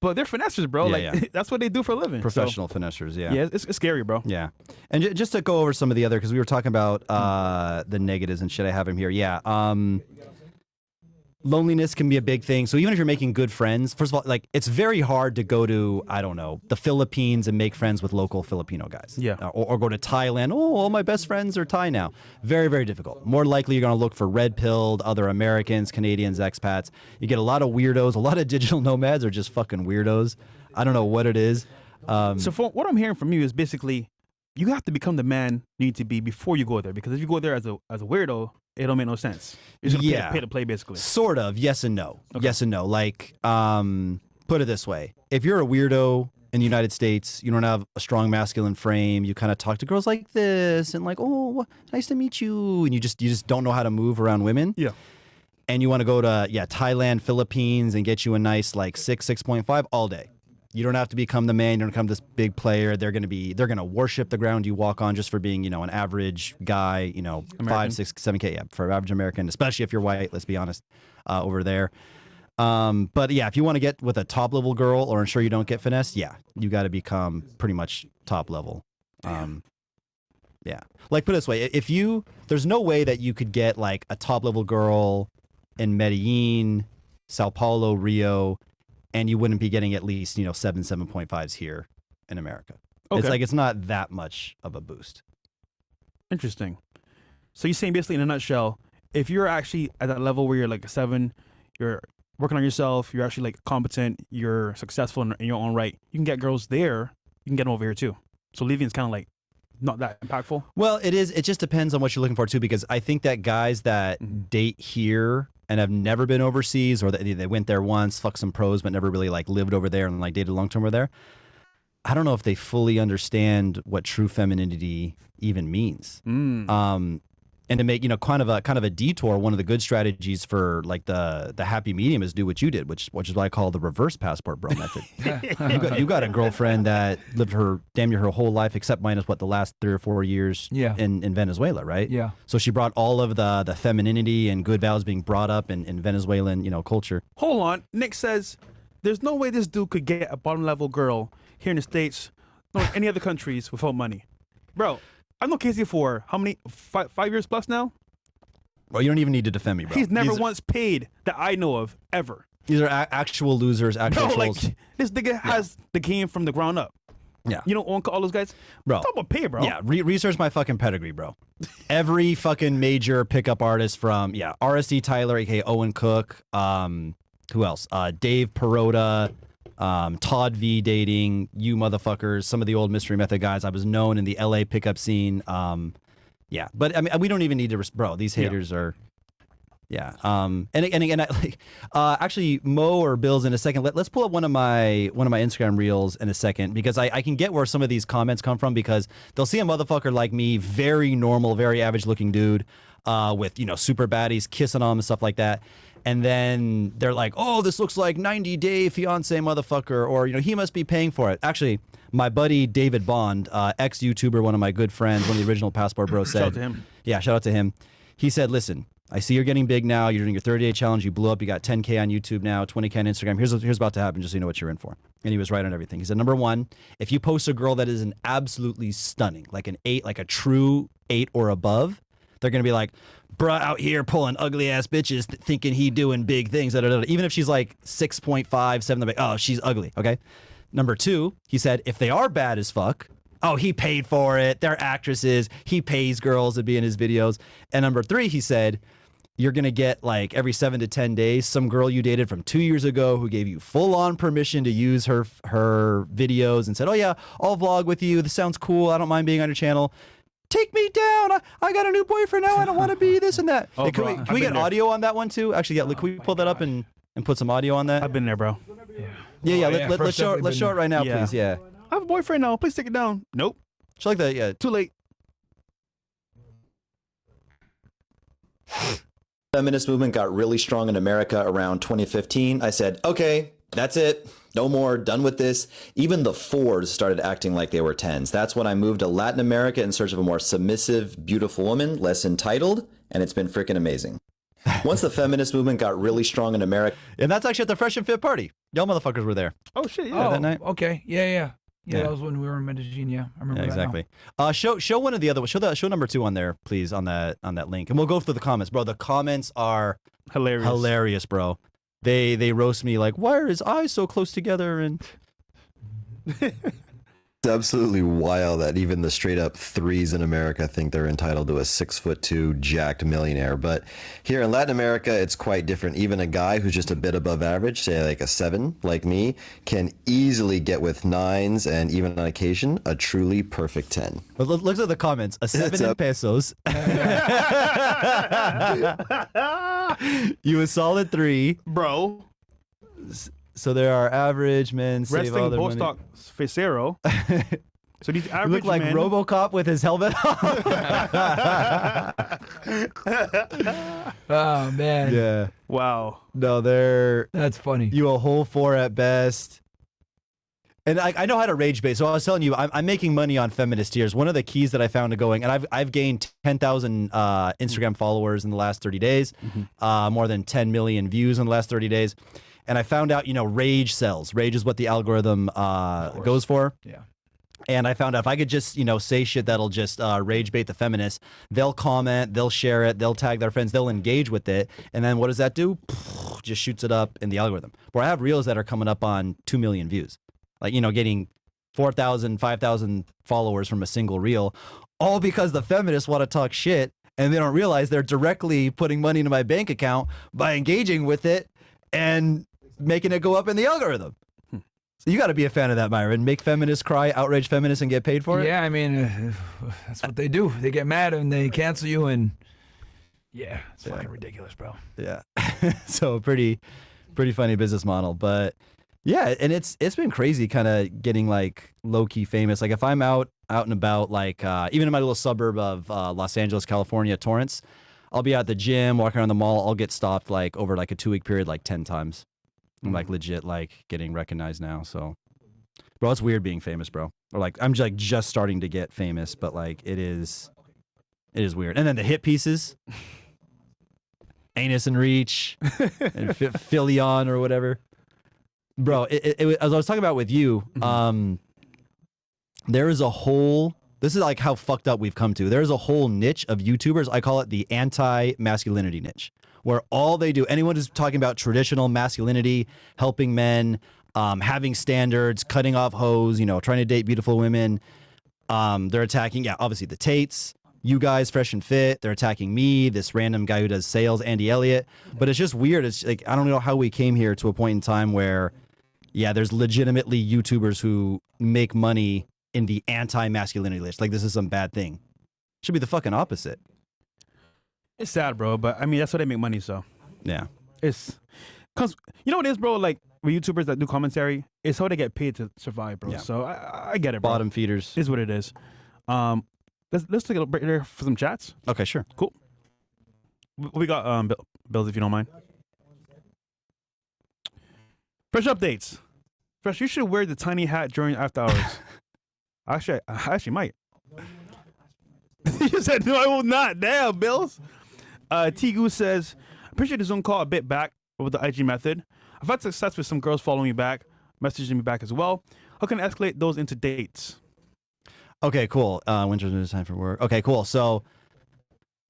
But they're finessers, bro. That's what they do for a living. Professional finessers, yeah. Yeah, it's scary, bro. Yeah. And just to go over some of the other, because we were talking about the negatives and shit, I have him here. Yeah. Loneliness can be a big thing. So even if you're making good friends, first of all, like it's very hard to go to, I don't know, the Philippines and make friends with local Filipino guys. Yeah. Or go to Thailand. Oh, all my best friends are Thai now. Very, very difficult. More likely you're going to look for red-pilled, other Americans, Canadians, expats. You get a lot of weirdos. A lot of digital nomads are just fucking weirdos. I don't know what it is. So what I'm hearing from you is basically you have to become the man you need to be before you go there. Because if you go there as a weirdo, it don't make no sense. You're just gonna pay to play, basically. Sort of. Yes and no. Okay. Yes and no. Like, put it this way. If you're a weirdo in the United States, you don't have a strong masculine frame, you kind of talk to girls like this and like, oh, nice to meet you. And you just don't know how to move around women. Yeah. And you want to go to, Thailand, Philippines and get you a nice like 6.5 all day. You don't have to become the man. You don't become this big player. They're gonna worship the ground you walk on just for being, an average guy. American. 5, 6, 7K. Yeah, for average American, especially if you're white. Let's be honest, over there. But yeah, if you want to get with a top level girl or ensure you don't get finessed, you got to become pretty much top level. Yeah. Like put it this way, there's no way that you could get like a top level girl in Medellin, Sao Paulo, Rio, and you wouldn't be getting at least, 7.5s here in America. Okay. It's not that much of a boost. Interesting. So you're saying basically in a nutshell, if you're actually at that level where you're like a 7, you're working on yourself, you're actually like competent, you're successful in your own right, you can get girls there, you can get them over here too. So leaving is kind of like not that impactful. Well, it is. It just depends on what you're looking for too, because I think that guys that date here and have never been overseas, or they went there once, fucked some pros, but never really like lived over there and like dated long term over there, I don't know if they fully understand what true femininity even means. And to make kind of a detour, one of the good strategies for like the happy medium is do what you did, which is what I call the reverse passport bro method. you got a girlfriend that lived damn near her whole life, except minus the last 3 or 4 years in Venezuela, right? Yeah. So she brought all of the femininity and good values being brought up in Venezuelan culture. Hold on, Nick says there's no way this dude could get a bottom level girl here in the States, or any other countries without money, bro. I've known Casey for how many? 5 years plus now? Well, you don't even need to defend me, bro. He's never once paid that I know of, ever. These are actual losers, actual Bro, trolls. like, this nigga has the game from the ground up. Yeah. You don't own all those guys? Bro. Talk about pay, bro. Yeah, research my fucking pedigree, bro. Every fucking major pickup artist from, RSD Tyler, a.k.a. Owen Cook. Who else? Dave Perota. Todd V dating, you motherfuckers, some of the old Mystery Method guys. I was known in the LA pickup scene. Yeah, but I mean, we don't even need to, bro. These haters are, yeah. And again, actually, Mo or Bill's in a second. Let's pull up one of my Instagram reels in a second, because I can get where some of these comments come from, because they'll see a motherfucker like me, very normal, very average looking dude, with super baddies kissing on him and stuff like that. And then they're like, oh, this looks like 90 Day Fiance motherfucker, or he must be paying for it. Actually, my buddy David Bond, ex-YouTuber, one of my good friends, one of the original Passport Bros, said, Shout out to him. Yeah, shout out to him. He said, listen, I see you're getting big now. You're doing your 30-day challenge. You blew up. You got 10K on YouTube now, 20K on Instagram. Here's about to happen, just so you know what you're in for. And he was right on everything. He said, number one, if you post a girl that is an absolutely stunning, like an 8, like a true 8 or above, they're going to be like, bruh out here pulling ugly ass bitches thinking he doing big things. Even if she's like 6.5, 7, they're like, oh, she's ugly. Okay. Number two, he said, if they are bad as fuck, oh, he paid for it. They're actresses. He pays girls to be in his videos. And number three, he said, you're going to get like every 7 to 10 days, some girl you dated from 2 years ago who gave you full on permission to use her videos and said, oh yeah, I'll vlog with you. This sounds cool. I don't mind being on your channel. Take me down. I got a new boyfriend now. I don't want to be this and that. Oh, Hey, bro, can we get audio on that one too? Actually, yeah. Can we pull that up and put some audio on that? I've been there, bro. Yeah. Oh, yeah, Let's show it right now, Yeah. please. Yeah. I have a boyfriend now. Please take it down. Nope. Show like that. Yeah. Too late. Feminist movement got really strong in America around 2015. I said, okay, that's it. No more, done with this. Even the 4s started acting like they were 10s. That's when I moved to Latin America in search of a more submissive, beautiful woman, less entitled, and it's been freaking amazing. Once the feminist movement got really strong in America. And that's actually at the Fresh and Fit party. Y'all motherfuckers were there. Oh shit. Yeah. Oh, that night? okay. Yeah. Yeah. That was when we were in Medellin. Yeah, I remember Yeah, that now. exactly. Show one of the other. Show number 2 on there, please, on that link, and we'll go through the comments, bro. The comments are Hilarious. bro. They roast me like, why are his eyes so close together? And It's absolutely wild that even the straight up 3s in America think they're entitled to a 6'2" jacked millionaire. But here in Latin America, it's quite different. Even a guy who's just a bit above average, say like a 7, like me, can easily get with 9s and even on occasion a truly perfect 10. but look at the comments. A 7 in pesos. You a solid 3. Bro. So there are average men save all Wrestling their money. Bostock Facero. So these You average look like men. RoboCop with his helmet on. Oh man, Yeah. Wow. No, they're that's funny. you a whole 4 at best. And I know how to rage bait. So I was telling you, I'm making money on feminist tears. One of the keys that I found to going, and I've gained 10,000 Instagram followers in the last 30 days, more than 10 million views in the last 30 days. And I found out, rage sells. Rage is what the algorithm goes for. Yeah. And I found out if I could just, say shit that'll just rage bait the feminists, they'll comment, they'll share it, they'll tag their friends, they'll engage with it. And then what does that do? Just shoots it up in the algorithm. Where I have reels that are coming up on 2 million views. Like, getting 4,000, 5,000 followers from a single reel, all because the feminists want to talk shit and they don't realize they're directly putting money into my bank account by engaging with it and making it go up in the algorithm. So you got to be a fan of that, Myron. Make feminists cry, outrage feminists, and get paid for it. Yeah, I mean, that's what they do. They get mad and they cancel you, and yeah, it's fucking ridiculous, bro. Yeah. So pretty funny business model, but yeah, and it's been crazy, kind of getting like low key famous. Like if I'm out and about, like even in my little suburb of Los Angeles, California, Torrance, I'll be at the gym, walking around the mall. I'll get stopped like over like a 2-week period, like 10 times. I'm like legit like getting recognized now. So, bro, it's weird being famous, bro. Or like I'm just starting to get famous, but like it is weird. And then the hit pieces, Anus and Reach, and Philion or whatever, bro. As I was talking about with you, there is a whole. This is like how fucked up we've come to. There's a whole niche of YouTubers. I call it the anti-masculinity niche, where all they do, anyone who's talking about traditional masculinity, helping men, having standards, cutting off hoes, trying to date beautiful women, they're attacking, obviously the Tates, you guys, Fresh and Fit. They're attacking me, this random guy who does sales, Andy Elliott. But it's just weird. It's like, I don't know how we came here to a point in time where Yeah, there's legitimately YouTubers who make money in the anti-masculinity list. Like, this is some bad thing. Should be the fucking opposite. It's sad, bro, but I mean that's how they make money. So Yeah. it's because you know what it is, bro. Like with YouTubers that do commentary, it's how they get paid to survive, bro. Yeah. So I get it, bro. Bottom feeders. Is what it is. Let's take a break there for some chats. Okay, sure. Cool. We got Bills, if you don't mind. Fresh updates. Fresh, you should wear the tiny hat during after hours. I actually might. You said no, I will not. Damn, Bills. Tigu says, appreciate the Zoom call a bit back with the IG method. I've had success with some girls following me back, messaging me back as well. How can I escalate those into dates? Okay, cool. Winter's time for work. Okay, cool. So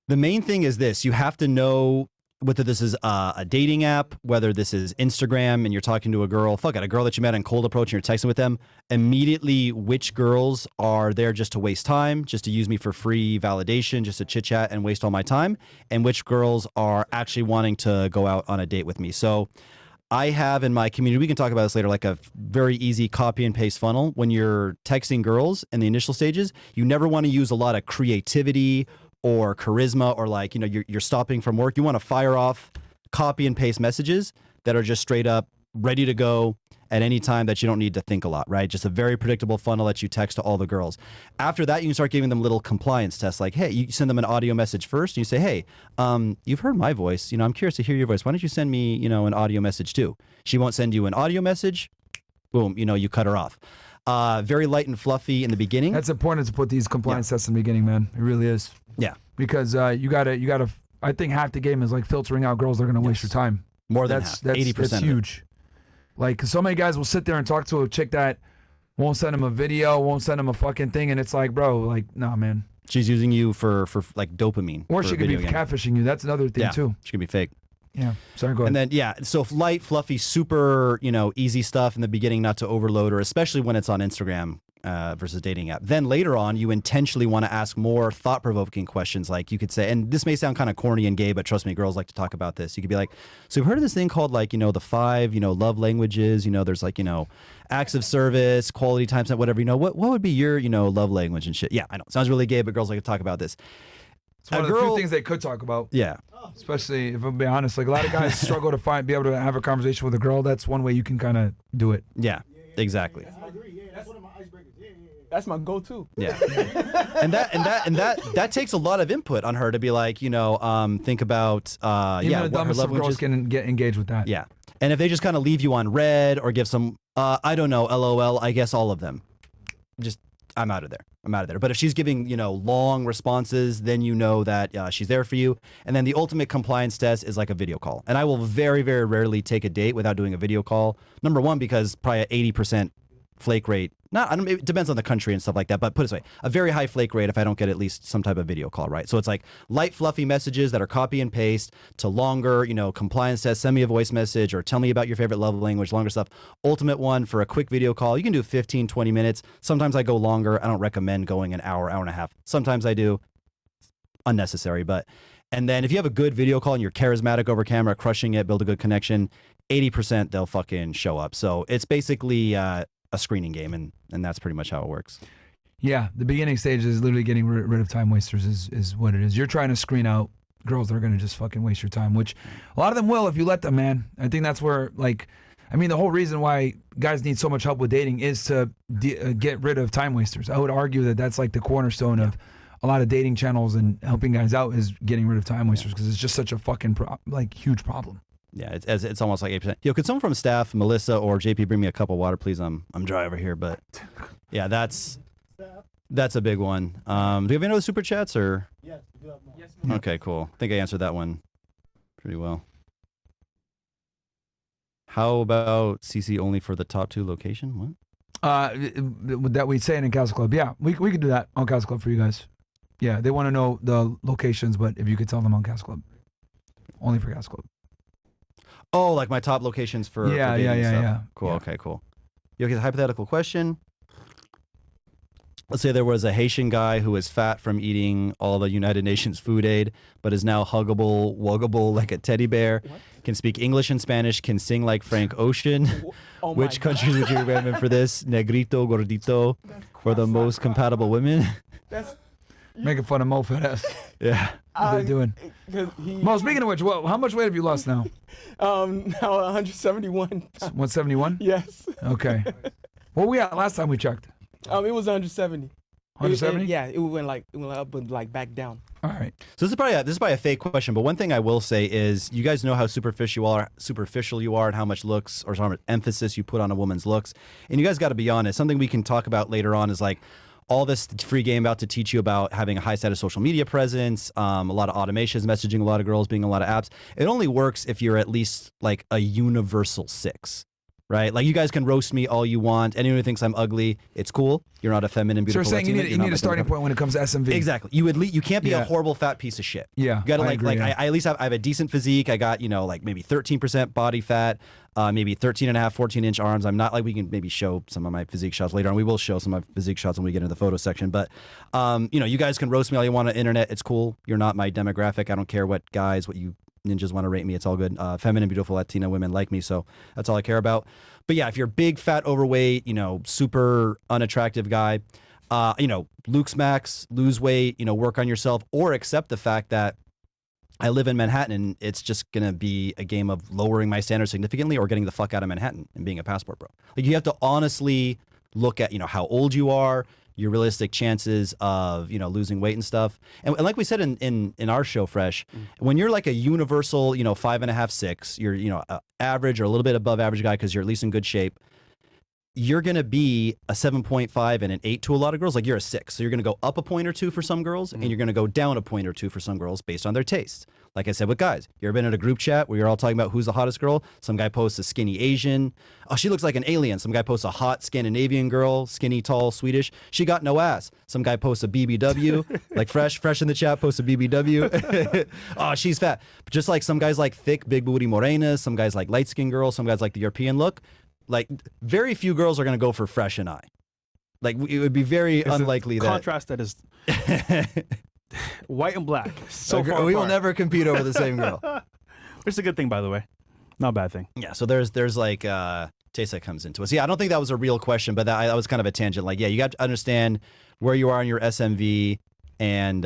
the main thing is this. You have to know whether this is a dating app, whether this is Instagram and you're talking to a girl, a girl that you met on Cold Approach and you're texting with them, immediately which girls are there just to waste time, just to use me for free validation, just to chit chat and waste all my time, and which girls are actually wanting to go out on a date with me. So I have in my community, we can talk about this later, like a very easy copy and paste funnel. When you're texting girls in the initial stages, you never want to use a lot of creativity or charisma or like, you know, you're stopping from work. You want to fire off copy and paste messages that are just straight up ready to go at any time that you don't need to think a lot, right? Just a very predictable funnel that you text to all the girls. After that, you can start giving them little compliance tests like, hey, you send them an audio message first. And you say, hey, you've heard my voice. You know, I'm curious to hear your voice. Why don't you send me, you know, an audio message too? She won't send you an audio message. Boom, you know, you cut her off. Very light and fluffy in the beginning. That's important to put these compliance tests in the beginning, man. It really is. Yeah. Because you gotta. I think half the game is like filtering out girls that are gonna waste your time. More than half. 80%. That's huge. Like, so many guys will sit there and talk to a chick that won't send them a video, won't send them a fucking thing, and it's like, bro, like, nah, man. She's using you for like dopamine. Or she could be catfishing you. That's another thing too. She could be fake. Yeah. Sorry, go ahead. And then so light, fluffy, super, you know, easy stuff in the beginning, not to overload her, especially when it's on Instagram versus dating app. Then later on, you intentionally want to ask more thought-provoking questions. Like you could say, and this may sound kind of corny and gay, but trust me, girls like to talk about this. You could be like, so you've heard of this thing called like, you know, the 5, you know, love languages. You know, there's like, you know, acts of service, quality time spent, whatever. You know, what would be your, you know, love language and shit? Yeah, I know. Sounds really gay, but girls like to talk about this. It's one of the few things they could talk about. Yeah. Especially if I'm being honest, like a lot of guys struggle to be able to have a conversation with a girl. That's one way you can kind of do it. Yeah, exactly. I agree. Yeah, that's one of my icebreakers. Yeah. That's my go-to. Yeah. and that takes a lot of input on her to be like, you know, think about Even the what her dumbest love of girls language is. can get engaged with that. Yeah. And if they just kind of leave you on red or give some I don't know, LOL, I guess all of them. Just I'm out of there. But if she's giving, you know, long responses, then you know that she's there for you. And then the ultimate compliance test is like a video call. And I will very, very rarely take a date without doing a video call. Number one, because probably 80% flake rate. It depends on the country and stuff like that, but put it this way, a very high flake rate if I don't get at least some type of video call, right? So it's like light, fluffy messages that are copy and paste to longer, you know, compliance test, send me a voice message or tell me about your favorite love language, longer stuff. Ultimate one for a quick video call, you can do 15, 20 minutes. Sometimes I go longer. I don't recommend going an hour, hour and a half. Sometimes I do. Unnecessary, but. And then if you have a good video call and you're charismatic over camera, crushing it, build a good connection, 80% they'll fucking show up. So it's basically a screening game, and that's pretty much how it works. Yeah, the beginning stage is literally getting rid of time wasters is what it is. You're trying to screen out girls that are going to just fucking waste your time, which a lot of them will if you let them, man. I think that's where, like, I mean, the whole reason why guys need so much help with dating is to get rid of time wasters. I would argue that that's like the cornerstone of a lot of dating channels and helping guys out is getting rid of time wasters because it's just such a fucking huge problem. Yeah, it's almost like 8%. Yo, could someone from staff, Melissa or JP, bring me a cup of water, please? I'm dry over here, but yeah, that's a big one. Do we have any other super chats or? Yes, we do have more. Okay, cool. I think I answered that one pretty well. How about CC only for the top 2 location? What? That we say it in Castle Club. Yeah, we could do that on Castle Club for you guys. Yeah, they want to know the locations, but if you could tell them on Castle Club, only for Castle Club. Oh, like my top locations for dating and stuff. Yeah. Cool. Yeah. Okay, cool. You okay? Hypothetical question. let's say there was a Haitian guy who was fat from eating all the United Nations food aid, but is now huggable, wuggable like a teddy bear, can speak English and Spanish, can sing like Frank Ocean. Oh my Which God. countries would you recommend for this? Negrito, gordito, for the most compatible women? That's Making fun of Mo Fat ass. Yeah. What are they doing? 'cause he, Mo, speaking of which, how much weight have you lost now? now 171 pounds. 171? Yes. Okay. What were we at last time we checked? It was 170. 170? Yeah, it went up and like back down. All right. So this is probably a fake question, but one thing I will say is you guys know how superficial you are and how much looks or how much emphasis you put on a woman's looks. And you guys got to be honest. Something we can talk about later on is like all this free game about to teach you about having a high status social media presence, a lot of automations, messaging a lot of girls, being a lot of apps. It only works if you're at least like a universal 6. Right? Like you guys can roast me all you want. Anyone who thinks I'm ugly, it's cool. You're not a feminine, So beautiful you're saying Latina. you You're not need my a starting demographic. point when it comes to SMV. Exactly. You can't be Yeah. a horrible fat piece of shit. Yeah, You gotta I like agree, yeah. I at least have a decent physique. I got, like maybe 13% body fat, maybe 13 and a half, 14-inch arms. I'm not like, we can maybe show some of my physique shots later on. We will show some of my physique shots when we get into the photo section. But you guys can roast me all you want on the internet. It's cool. You're not my demographic. I don't care what you ninjas want to rate me. It's all good. Feminine, beautiful Latina women like me, so that's all I care about. But yeah, if you're big, fat, overweight, super unattractive guy, Luke's Max, lose weight, work on yourself, or accept the fact that I live in Manhattan and it's just going to be a game of lowering my standards significantly or getting the fuck out of Manhattan and being a passport bro. Like you have to honestly look at, how old you are, your realistic chances of, losing weight and stuff. And like we said in our show, Fresh, when you're like a universal, 5.5, 6, you're, average or a little bit above average guy because you're at least in good shape, you're going to be a 7.5 and an 8 to a lot of girls. Like you're a 6. So you're going to go up a point or two for some girls and you're going to go down a point or two for some girls based on their taste. Like I said with guys, you ever been in a group chat where you're all talking about who's the hottest girl? Some guy posts a skinny Asian. Oh, she looks like an alien. Some guy posts a hot Scandinavian girl, skinny, tall, Swedish. She got no ass. Some guy posts a BBW, like Fresh in the chat posts a BBW. Oh, she's fat. But just like some guys like thick, big booty morenas, some guys like light skinned girls, some guys like the European look. Like very few girls are going to go for Fresh and I. Like it would be very unlikely that Contrast that is white and black. So far we will apart. never compete over the same girl. Which is a good thing, by the way. Not a bad thing. Yeah, so there's like taste that comes into it. So yeah, I don't think that was a real question, but that was kind of a tangent. Like, yeah, you got to understand where you are in your SMV and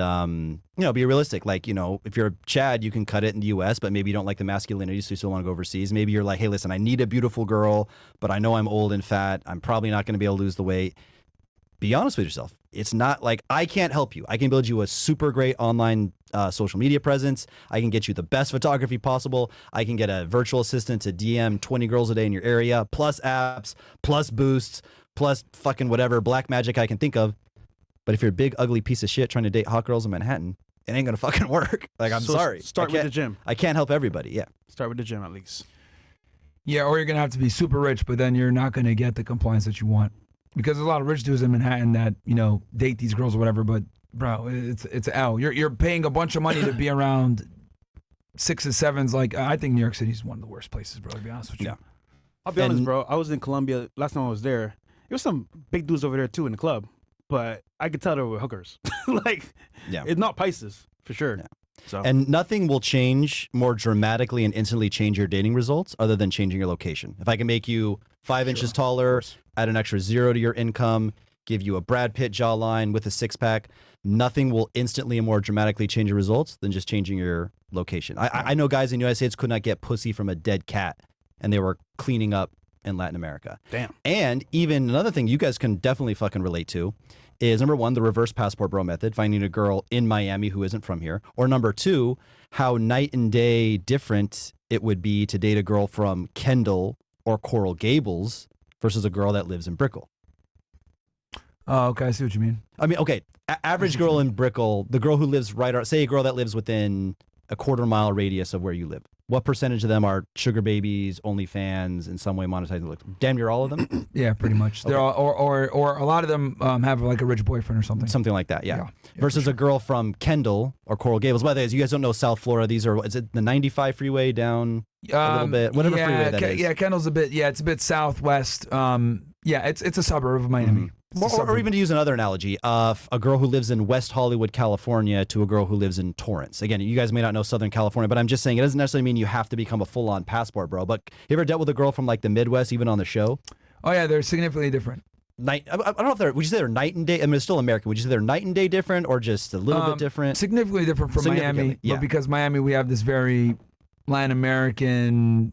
be realistic. Like, if you're a Chad, you can cut it in the US, but maybe you don't like the masculinity, so you still want to go overseas. Maybe you're like, hey, listen, I need a beautiful girl, but I know I'm old and fat. I'm probably not going to be able to lose the weight. Be honest with yourself. It's not like I can't help you. I can build you a super great online social media presence. I can get you the best photography possible. I can get a virtual assistant to DM 20 girls a day in your area, plus apps, plus boosts, plus fucking whatever black magic I can think of. But if you're a big, ugly piece of shit trying to date hot girls in Manhattan, it ain't going to fucking work. Like, I'm So sorry. Start I with can't- the gym. I can't help everybody. Yeah. Start with the gym at least. Yeah, or you're going to have to be super rich, but then you're not going to get the compliance that you want. Because there's a lot of rich dudes in Manhattan that, date these girls or whatever, but, bro, it's L. You're paying a bunch of money to be around 6s, 7s. Like, I think New York City is one of the worst places, bro, to be honest with you. Yeah. I'll be honest, And- bro. I was in Colombia last time I was there. There was some big dudes over there too in the club, but I could tell they were hookers. Like, Yeah. it's not Pisces for sure. Yeah. So And nothing will change more dramatically and instantly change your dating results other than changing your location. If I can make you 5 inches taller, add an extra 0 to your income, give you a Brad Pitt jawline with a 6-pack, nothing will instantly and more dramatically change your results than just changing your location. I know guys in the United States could not get pussy from a dead cat, and they were cleaning up in Latin America. damn. And even another thing you guys can definitely fucking relate to is number one, the reverse passport bro method, finding a girl in Miami who isn't from here. Or number two, how night and day different it would be to date a girl from Kendall or Coral Gables versus a girl that lives in Brickell. Oh, okay, I see what you mean. I mean, okay, average girl in Brickell, the girl who lives say a girl that lives within a 1/4-mile radius of where you live. What percentage of them are sugar babies, OnlyFans, in some way monetizing? Look, damn near all of them. Yeah, pretty much. They're all, or a lot of them have like a rich boyfriend or something. Something like that, yeah. Yeah, Versus a girl from Kendall or Coral Gables. By the way, you guys don't know South Florida. Is it the 95 freeway down a little bit? Whatever freeway that is. Yeah, Kendall's a bit. Yeah, it's a bit southwest. Yeah, it's a suburb of Miami. Or even to use another analogy, a girl who lives in West Hollywood, California, to a girl who lives in Torrance. Again, you guys may not know Southern California, but I'm just saying it doesn't necessarily mean you have to become a full-on passport bro. But you ever dealt with a girl from like the Midwest, even on the show? Oh yeah, they're significantly different. I don't know if they're. Would you say they're night and day? I mean, it's still American. Would you say they're night and day different, or just a little bit different? Significantly different from Miami, yeah. but because Miami, we have this very Latin American,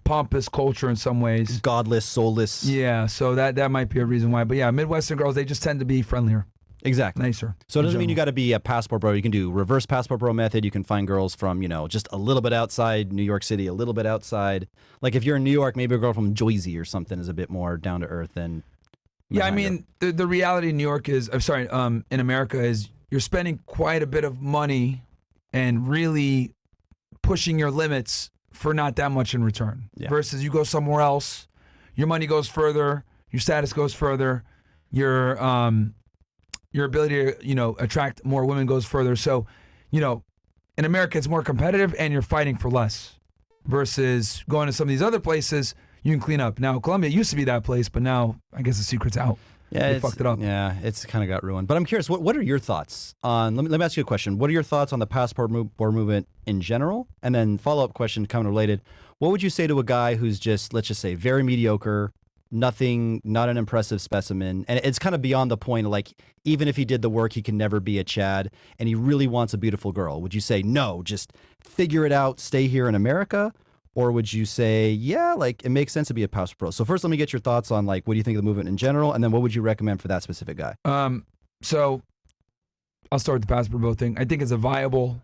pompous culture in some ways. Godless, soulless. Yeah, so that might be a reason why. But yeah, Midwestern girls, they just tend to be friendlier, Exactly. nicer. So it doesn't in mean you got to be a passport bro. You can do reverse passport bro method. You can find girls from, just a little bit outside New York City, a little bit outside. Like if you're in New York, maybe a girl from Jersey or something is a bit more down to earth than. Yeah, I mean, the reality in New York is, in America is you're spending quite a bit of money and really pushing your limits for not that much in return. Yeah. Versus you go somewhere else, your money goes further, your status goes further, your ability to, attract more women goes further. So, in America it's more competitive and you're fighting for less. Versus going to some of these other places, you can clean up. Now, Colombia used to be that place, but now I guess the secret's out. Yeah, they fucked it up. Yeah, it's kind of got ruined. But I'm curious, what are your thoughts on? Let me ask you a question. What are your thoughts on the passport movement in general? And then follow-up question, kind of related. What would you say to a guy who's just, let's just say, very mediocre, nothing, not an impressive specimen, and it's kind of beyond the point of like, even if he did the work, he can never be a Chad, and he really wants a beautiful girl? Would you say no, just figure it out, stay here in America? Or would you say, yeah, like it makes sense to be a passport pro? So first, let me get your thoughts on like, what do you think of the movement in general? And then what would you recommend for that specific guy? So I'll start with the passport bro thing. I think it's a viable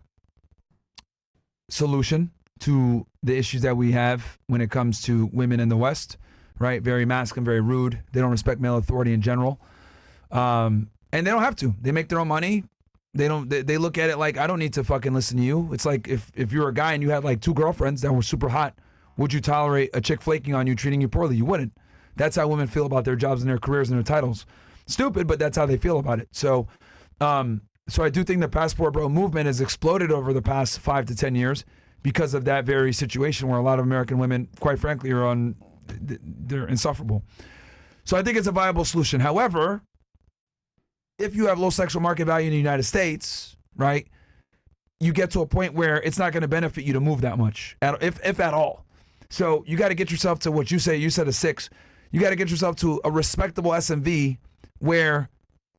solution to the issues that we have when it comes to women in the West, right? Very masculine, very rude. They don't respect male authority in general. And they don't have to. They make their own money. They look at it like, I don't need to fucking listen to you. It's like if you're a guy and you had like 2 girlfriends that were super hot, would you tolerate a chick flaking on you, treating you poorly? You wouldn't. That's how women feel about their jobs and their careers and their titles. Stupid, but that's how they feel about it. So I do think the passport bro movement has exploded over the past 5 to 10 years because of that very situation where a lot of American women, quite frankly, they're insufferable. So I think it's a viable solution. However, if you have low sexual market value in the United States, right, you get to a point where it's not going to benefit you to move that much, if at all. So you got to get yourself to what you said a 6. You got to get yourself to a respectable SMV where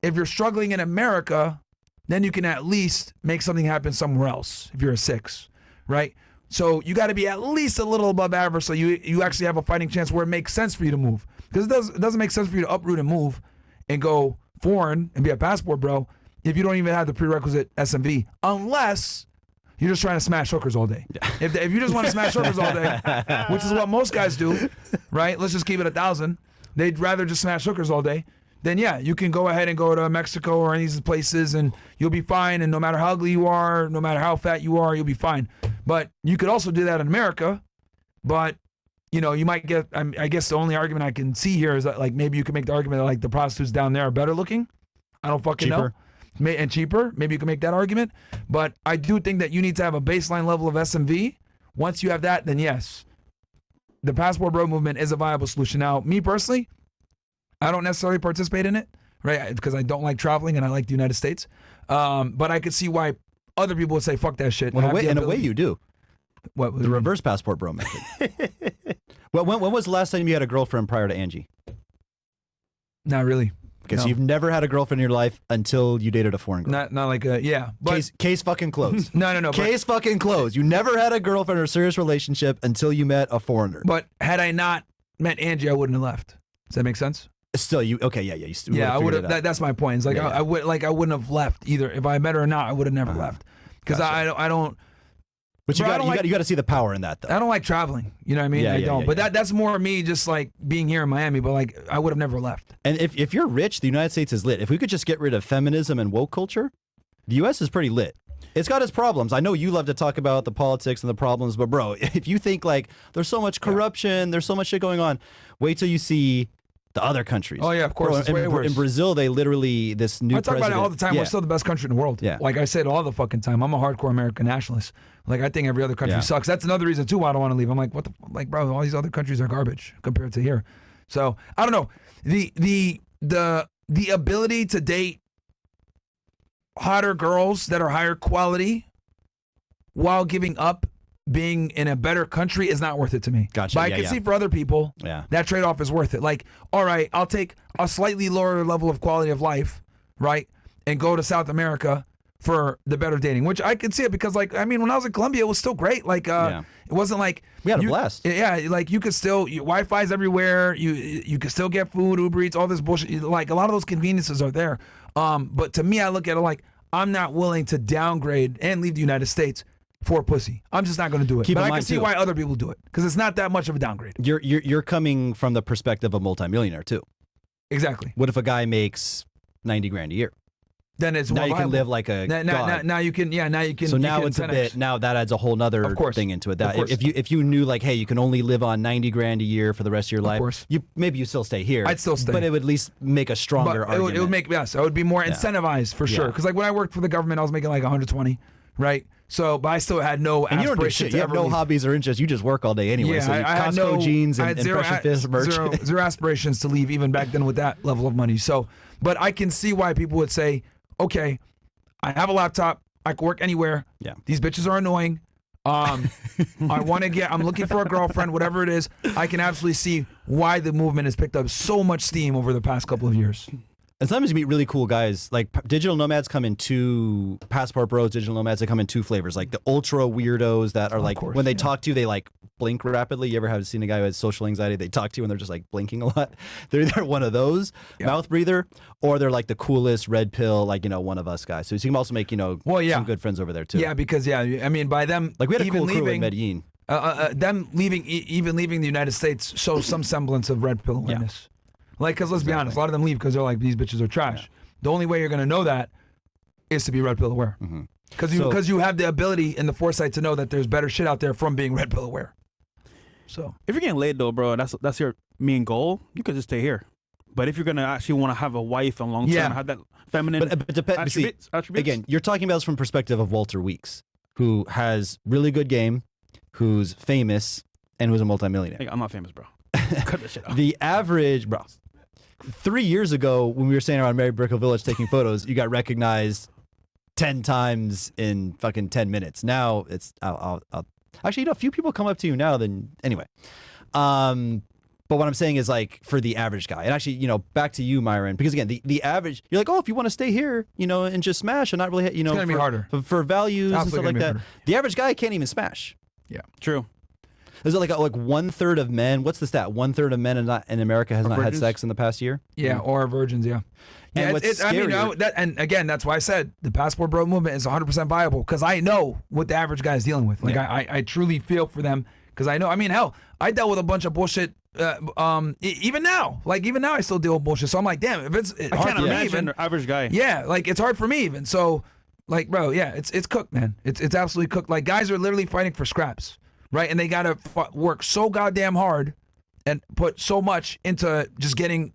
if you're struggling in America, then you can at least make something happen somewhere else if you're a 6, right? So you got to be at least a little above average so you actually have a fighting chance where it makes sense for you to move. Because it doesn't make sense for you to uproot and move and go foreign and be a passport bro if you don't even have the prerequisite SMV, unless you're just trying to smash hookers all day. Yeah. If you just want to smash hookers all day, which is what most guys do, right? Let's just keep it 1,000. They'd rather just smash hookers all day. Then yeah, you can go ahead and go to Mexico or any of these places and you'll be fine. And no matter how ugly you are, no matter how fat you are, you'll be fine. But you could also do that in America. But you might get, I guess the only argument I can see here is that like maybe you can make the argument that like the prostitutes down there are better looking. I don't fucking know. And cheaper. Maybe you can make that argument. But I do think that you need to have a baseline level of SMV. Once you have that, then yes, the passport bro movement is a viable solution. Now, me personally, I don't necessarily participate in it, right? Because I don't like traveling and I like the United States. But I could see why other people would say, fuck that shit. Well, in a way you do. What the reverse passport bro method. Well, when was the last time you had a girlfriend prior to Angie? Not really. Okay, so you've never had a girlfriend in your life until you dated a foreign girl. Not like yeah. But case fucking closed. No. Case fucking closed. You never had a girlfriend or a serious relationship until you met a foreigner. But had I not met Angie, I wouldn't have left. Does that make sense? Still, you okay? Yeah. You still I would have. That's my point. It's like I wouldn't have left either. If I met her or not, I would have never left. Because gotcha. I don't. But you got to see the power in that, though. I don't like traveling. You know what I mean? I don't. But that's more me just like being here in Miami. But like I would have never left. And if you're rich, the United States is lit. If we could just get rid of feminism and woke culture, the U.S. is pretty lit. It's got its problems. I know you love to talk about the politics and the problems, but bro, if you think like there's so much corruption, there's so much shit going on, wait till you see the other countries. Oh yeah, of course. Bro, in Brazil, they literally this new. I talk about it all the time. We're still the best country in the world. Yeah. Like I say it all the fucking time. I'm a hardcore American nationalist. Like I think every other country sucks. That's another reason too why I don't want to leave. I'm like, bro, all these other countries are garbage compared to here. So I don't know. the ability to date hotter girls that are higher quality while giving up being in a better country is not worth it to me. Gotcha. But I Yeah, can yeah. see for other people Yeah. that trade-off is worth it. Like, all right, I'll take a slightly lower level of quality of life, right, and go to South America for the better dating, which I could see it because, like, I mean, when I was in Colombia, it was still great. Like, it wasn't like We had a blast. Yeah, like you could still Wi-Fi's everywhere. You could still get food, Uber Eats, all this bullshit. Like a lot of those conveniences are there. But to me, I look at it like I'm not willing to downgrade and leave the United States for pussy. I'm just not going to do it. Keep but in I can mind, see too, why other people do it because it's not that much of a downgrade. You're coming from the perspective of multimillionaire too. Exactly. What if a guy makes 90 grand a year? Then it's Now more you can viable. live like a god. Now you can. Yeah. Now you can. So you now can it's a 10x. bit. Now that adds a whole nother Of course. thing into it. Of That course. if you knew like, hey, you can only live on 90 grand a year for the rest of your life. course. Maybe you still stay here. I'd still stay. but it would at least make a stronger But argument. it would make I would be more incentivized for sure. Yeah. Because like when I worked for the government, I was making like 120, right? So, but I still had no and you don't do aspiration shit. to You have ever no leave. hobbies or interests. You just work all day anyway. Yeah, so I had Costco no jeans I and, had zero, Fresh and Fizz merch. zero aspirations to leave even back then with that level of money. So, but I can see why people would say, okay, I have a laptop, I can work anywhere. Yeah. These bitches are annoying. I want to I'm looking for a girlfriend, whatever it is. I can absolutely see why the movement has picked up so much steam over the past couple of years. And sometimes you meet really cool guys. Like digital nomads come in two passport bros. Digital nomads, they come in two flavors. Like the ultra weirdos that are like course, when they yeah. talk to you, they like blink rapidly. You ever have seen a guy who has social anxiety? They talk to you and they're just like blinking a lot. They're either one of those mouth breather, or they're like the coolest red pill, like one of us guys. So you can also make Well, yeah. some good friends over there too. Yeah, because I mean, by them Like we had a even cool crew in leaving, Medellin. them leaving, even leaving the United States shows some semblance of red pill awareness. Like, because let's be honest, a lot of them leave because they're like, these bitches are trash. The only way you're going to know that is to be red pill aware. Because you have the ability and the foresight to know that there's better shit out there from being red pill aware. So If you're getting laid though, bro, that's your main goal. You could just stay here. But if you're gonna actually want to have a wife and long term, Yeah. have that feminine But depends. attributes. Again, you're talking about this from perspective of Walter Weeks, who has really good game, who's famous, and who's a multimillionaire. Hey, I'm not famous, bro. Cut that shit out. The average, bro. 3 years ago, when we were standing around Mary Brickell Village taking photos, you got recognized 10 times in fucking 10 minutes. Now it's, I'll actually, a few people come up to you now than, anyway. But what I'm saying is like for the average guy, and actually, back to you, Myron, because again, the average, you're like, oh, if you want to stay here, and just smash and not really, it's going to be harder. for values and stuff Absolutely like gonna that. be harder. The average guy can't even smash. True. Is it like 1/3 of men? What's the stat? 1/3 of men in America has not had virgins? sex in the past year. Yeah, or virgins, yeah. And Yeah, what's I mean, scarier- and again, that's why I said the passport bro movement is 100% viable because I know what the average guy is dealing with. Like, I truly feel for them because I know. I mean, hell, I dealt with a bunch of bullshit. Even now, I still deal with bullshit. So I'm like, damn, if it's I hard can't for me, imagine even, an average guy. yeah, like it's hard for me even. So, like, bro, yeah, it's cooked, man. It's absolutely cooked. Like, guys are literally fighting for scraps, right? And they gotta work so goddamn hard and put so much into just getting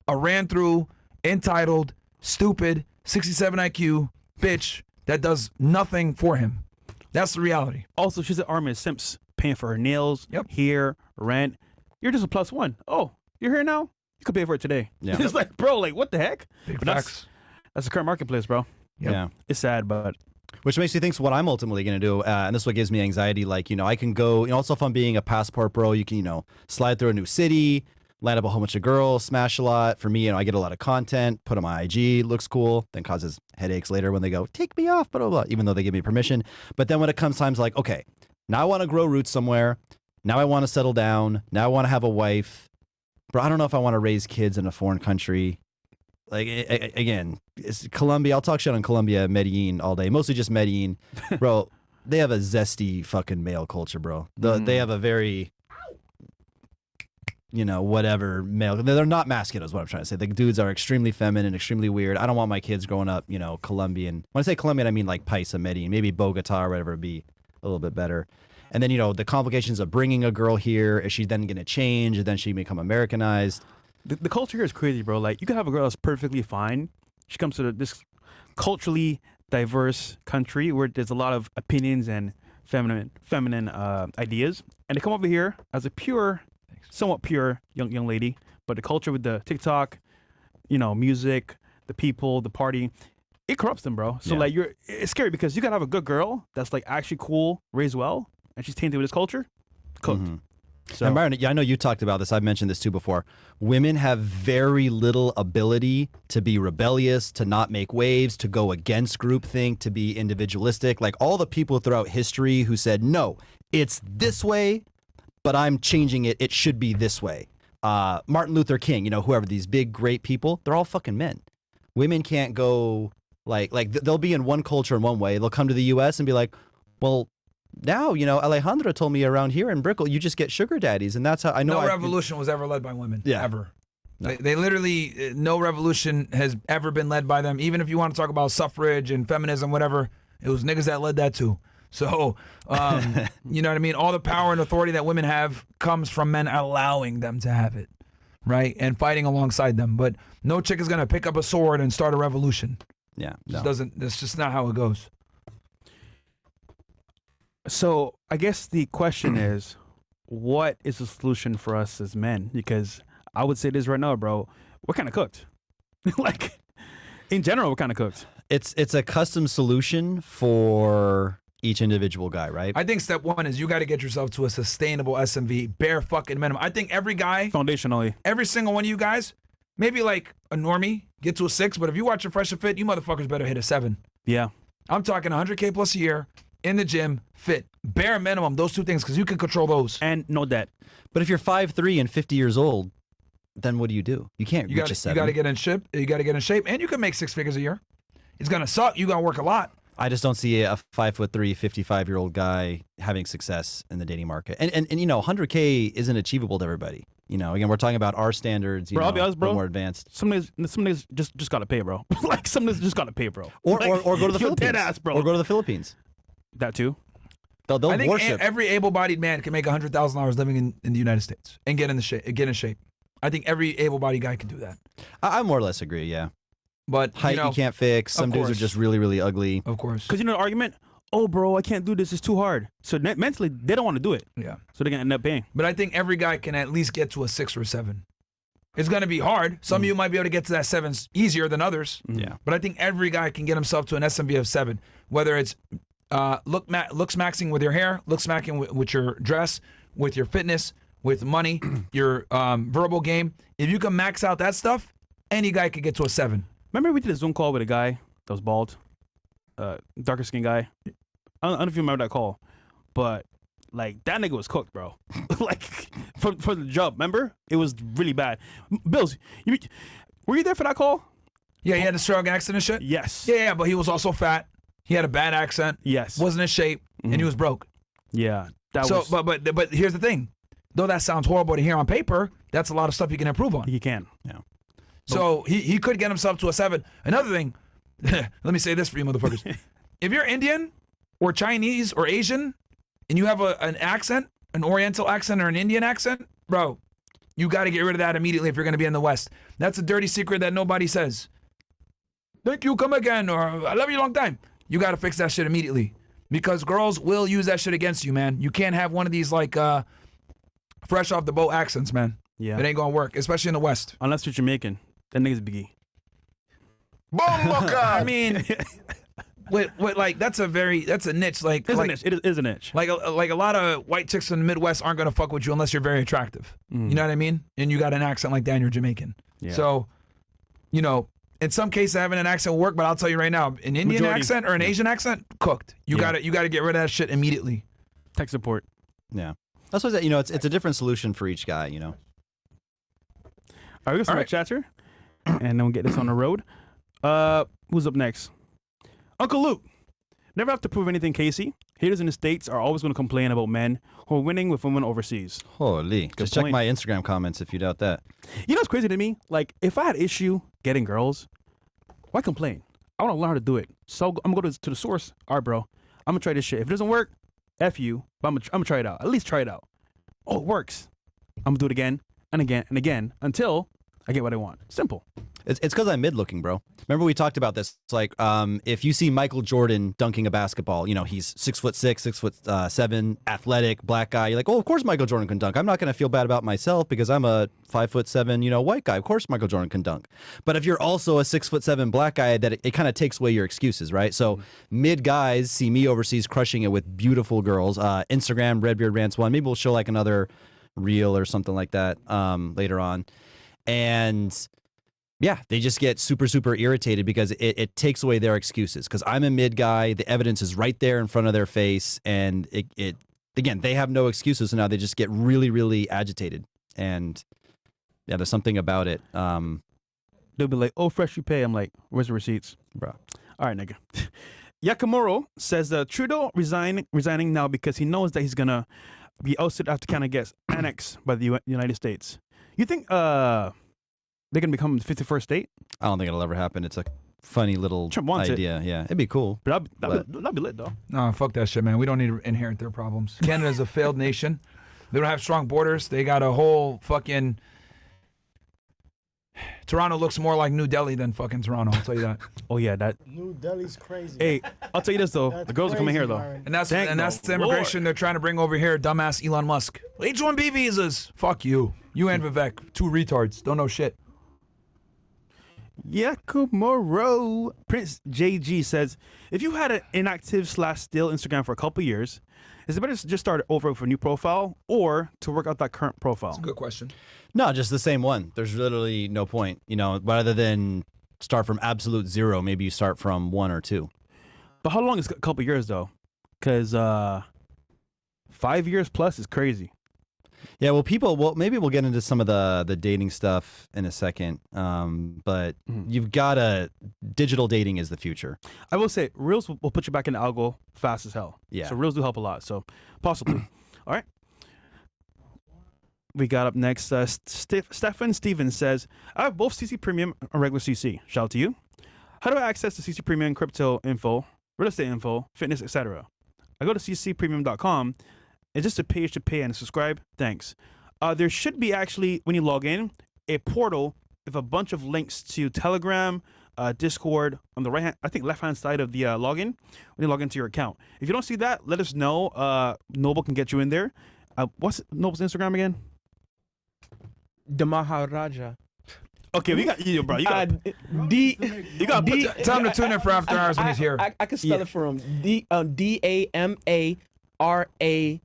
a ran through, entitled, stupid, 67 IQ bitch that does nothing for him. That's the reality. Also, she's an army of simps, paying for her nails, Yep. hair, rent. You're just a +1. Oh, you're here now? You could pay for it today. Yeah. It's like, bro, like, what the heck? Big But facts. that's the current marketplace, bro. Yep. Yeah. It's sad, but Which makes me think what I'm ultimately going to do, and this is what gives me anxiety. Like, I can go, also if I'm being a passport bro, you can, slide through a new city, land up a whole bunch of girls, smash a lot. For me, I get a lot of content, put on my IG, looks cool, then causes headaches later when they go, take me off, blah, blah, blah, even though they give me permission. But then when it comes times like, okay, now I want to grow roots somewhere. Now I want to settle down. Now I want to have a wife. Bro, I don't know if I want to raise kids in a foreign country. Like, again, it's Colombia. I'll talk shit on Colombia, Medellin all day. Mostly just Medellin. Bro, they have a zesty fucking male culture, bro. They have a very, whatever male. They're not masculine is what I'm trying to say. The dudes are extremely feminine, extremely weird. I don't want my kids growing up, Colombian. When I say Colombian, I mean like Paisa, Medellin, maybe Bogota or whatever would be a little bit better. And then, the complications of bringing a girl here. Is she then going to change? And then she become Americanized? the culture here is crazy, bro. Like, you could have a girl that's perfectly fine. She comes to this culturally diverse country where there's a lot of opinions and feminine ideas. And they come over here as a pure, somewhat pure young lady. But the culture with the TikTok, music, the people, the party. It corrupts them, bro. So like it's scary because you gotta have a good girl that's like actually cool, raised well, and she's tainted with this culture. Cooked. So And Myron, I know you talked about this. I've mentioned this too before. Women have very little ability to be rebellious, to not make waves, to go against groupthink, to be individualistic. Like all the people throughout history who said, no, it's this way, but I'm changing it. It should be this way. Martin Luther King, whoever, these big, great people, they're all fucking men. Women can't go like they'll be in one culture in one way. They'll come to the U.S. and be like, well, now, Alejandra told me around here in Brickell, you just get sugar daddies. And that's how I know. No revolution was ever led by women. Yeah. Ever. No. They literally, no revolution has ever been led by them. Even if you want to talk about suffrage and feminism, whatever, it was niggas that led that too. So, you know what I mean? All the power and authority that women have comes from men allowing them to have it, right? And fighting alongside them. But no chick is going to pick up a sword and start a revolution. Yeah. That's just not how it goes. So I guess the question is, what is the solution for us as men? Because I would say this right now, bro. We're kind of cooked. Like, in general, we're kind of cooked. It's a custom solution for each individual guy, right? I think step one is you got to get yourself to a sustainable SMV, bare fucking minimum. I think every guy, Foundationally. every single one of you guys, maybe like a normie, get to a 6, but if you watch a Fresh and Fit, you motherfuckers better hit a 7. Yeah. I'm talking 100K plus a year, in the gym, fit. Bare minimum, those two things, because you can control those. And no debt. But if you're 5'3" and 50 years old, then what do? You can't You reach got a 7. to get in shape. You got to get in shape, and you can make 6 figures a year. It's gonna suck. You gotta work a lot. I just don't see a 5'3", 55-year-old guy having success in the dating market. And 100K isn't achievable to everybody. Again, we're talking about our standards. Bro, I'll be honest, a bro. little more advanced. Some niggas just gotta pay, bro. Like some niggas just gotta pay, bro. Or Like, go to the you're Philippines. dead ass, bro. Or go to the Philippines. That too. They'll I think worship. every able-bodied man can make $100,000 living in the United States and get in shape. I think every able-bodied guy can do that. I more or less agree. Yeah. But Height you can't fix. Some dudes are course. just really, really ugly. of course, Because the argument, oh, bro, I can't do this. It's too hard. So mentally, they don't want to do it. yeah. So they're going to end up paying. But I think every guy can at least get to a 6 or a 7. It's gonna be hard. Some of you might be able to get to that 7 easier than others. Yeah. But I think every guy can get himself to an SMV of 7, whether it's looks maxing with your hair, looks maxing with your dress, with your fitness, with money, your verbal game. If you can max out that stuff, any guy could get to a 7. Remember we did a Zoom call with a guy that was bald, darker skinned guy. I don't know if you remember that call, but like that nigga was cooked, bro. Like for the job. Remember, it was really bad. Bills, were you there for that call? Yeah, he had a strong accent and shit. Yes. Yeah, but he was also fat. He had a bad accent. Yes. Wasn't in shape, and he was broke. Yeah. That So, was. but here's the thing. Though that sounds horrible to hear on paper, that's a lot of stuff you can improve on. He can. Yeah. So he could get himself to a 7. Another thing, let me say this for you motherfuckers. If you're Indian or Chinese or Asian and you have an accent, an Oriental accent or an Indian accent, bro, you got to get rid of that immediately if you're going to be in the West. That's a dirty secret that nobody says. Thank you, come again, or I love you a long time. You got to fix that shit immediately because girls will use that shit against you, man. You can't have one of these like fresh off the boat accents, man. Yeah. It ain't going to work, especially in the West. Unless you're Jamaican, that nigga's biggie. I mean, like that's a niche. Like, It's like, a niche. It is a niche. like a lot of white chicks in the Midwest aren't gonna fuck with you unless you're very attractive. You know what I mean? And you got an accent like that, and you're Jamaican. Yeah. So, in some cases having an accent will work, but I'll tell you right now, an Indian Majority. accent or an Asian accent, cooked. You Yeah. gotta get rid of that shit immediately. Tech support. Yeah. That's what it's a different solution for each guy. All right, we're gonna chat here, and then we'll get this on the road. Who's up next? Uncle Luke. Never have to prove anything, Casey. Haters in the States are always going to complain about men who are winning with women overseas. Holy. Just check point. my Instagram comments if you doubt that. You know what's crazy to me? Like, if I had issue getting girls, why complain? I want to learn how to do it. So I'm going to go to the source. All right, bro. I'm going to try this shit. If it doesn't work, F you. But I'm going to try it out. At least try it out. Oh, it works. I'm going to do it again and again and again until I get what I want. Simple. It's because I'm mid looking, bro. Remember we talked about this. It's like if you see Michael Jordan dunking a basketball, you know, he's 6'6", 6'7", athletic, black guy. You're like, oh, of course Michael Jordan can dunk. I'm not going to feel bad about myself because I'm a 5'7", you know, white guy. Of course Michael Jordan can dunk. But if you're also a 6'7" black guy, that it kind of takes away your excuses, right? So mid guys see me overseas crushing it with beautiful girls. Instagram, Redbeard Rants 1. Maybe we'll show like another reel or something like that later on. And yeah, they just get super, super irritated because it takes away their excuses. Because I'm a mid guy, the evidence is right there in front of their face, and it again, they have no excuses, so now they just get really, really agitated. And yeah, there's something about it. They'll be like, "Oh, fresh you pay." I'm like, "Where's the receipts, Bro. All right, nigga. Yakamuro says Trudeau resigning now because he knows that he's gonna be ousted after Canada gets annexed by the United States. You think they're gonna become the 51st state? I don't think it'll ever happen. It's a funny little Trump wants idea. Yeah, it'd be cool. But that'd be lit though. No, fuck that shit, man. We don't need to inherit their problems. Canada's a failed nation. They don't have strong borders. They got a whole fucking... Toronto looks more like New Delhi than fucking Toronto, I'll tell you that. Oh yeah, that. New Delhi's crazy. Hey, I'll tell you this though. That's The girls are coming crazy, here though. Myron. And that's Thank the the immigration Lord. they're trying to bring over here, dumbass Elon Musk. H-1B visas. Fuck you. You and Vivek, two retards. Don't know shit. Yakumoro. Prince JG says, if you had an inactive / still Instagram for a couple years, is it better to just start over with a new profile or to work out that current profile? Good question. No, just the same one. There's literally no point, you know, rather than start from absolute zero, maybe you start from 1 or 2. But how long is a couple years though? Because 5 years plus is crazy. Yeah, well, maybe we'll get into some of the dating stuff in a second. But you've got digital dating is the future. I will say, Reels will put you back in the algo fast as hell. Yeah. So Reels do help a lot. So possibly. All right. We got up next. Stefan Stevens says, I have both CC Premium and regular CC. Shout out to you. How do I access the CC Premium crypto info, real estate info, fitness, etc.? I go to ccpremium.com. It's just a page to pay and subscribe. Thanks. There should be actually, when you log in, a portal with a bunch of links to Telegram, Discord on the right hand, I think left hand side of the login when you log into your account. If you don't see that, let us know. Noble can get you in there. What's Noble's Instagram again? The Maharaja. Okay, we got you, bro. You got D. you got D. Tell him to tune in for After Hours when he's here. I can spell it for him. DAMARAJA.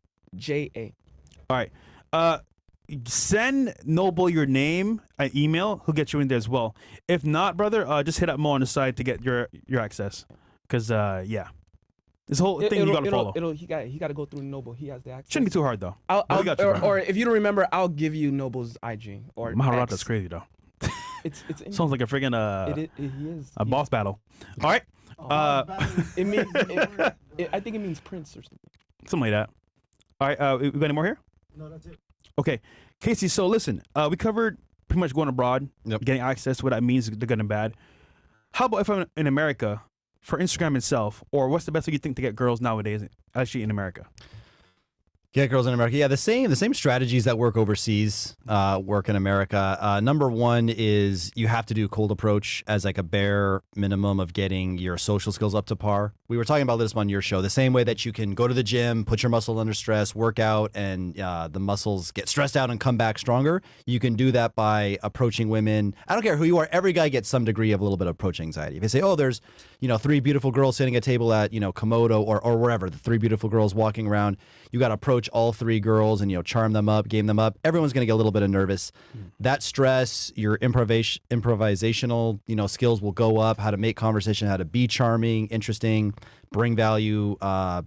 All right. Send Noble your name and email. He'll get you in there as well. If not, brother, just hit up Mo on the side to get your access. Cause yeah, this whole thing you gotta follow. He got to go through Noble. He has the access. Shouldn't be too hard though. I'll, We got you, bro. or if you don't remember, I'll give you Noble's IG or Maharaja's X. crazy though. It's Sounds like a friggin' he is a boss battle. All right. It means I think it means prince or something. Something like that. All right. We got any more here? No, that's it. Okay, Casey. So listen, we covered pretty much going abroad, getting access, what that means, the good and bad. How about if I'm in America for Instagram itself, or what's the best way you think to get girls nowadays, actually in America? Get girls in America. Yeah, the same strategies that work overseas work in America. Number one is you have to do cold approach as like a bare minimum of getting your social skills up to par. We were talking about this on your show. The same way that you can go to the gym, put your muscle under stress, work out, and the muscles get stressed out and come back stronger. You can do that by approaching women. I don't care who you are. Every guy gets some degree of a little bit of approach anxiety. If they say, oh, there's 3 beautiful girls sitting at a table at Komodo or wherever, the 3 beautiful girls walking around, you got to approach all 3 girls and charm them up, game them up. Everyone's going to get a little bit of nervous. That stress, your improvisational skills will go up. How to make conversation, how to be charming, interesting, bring value,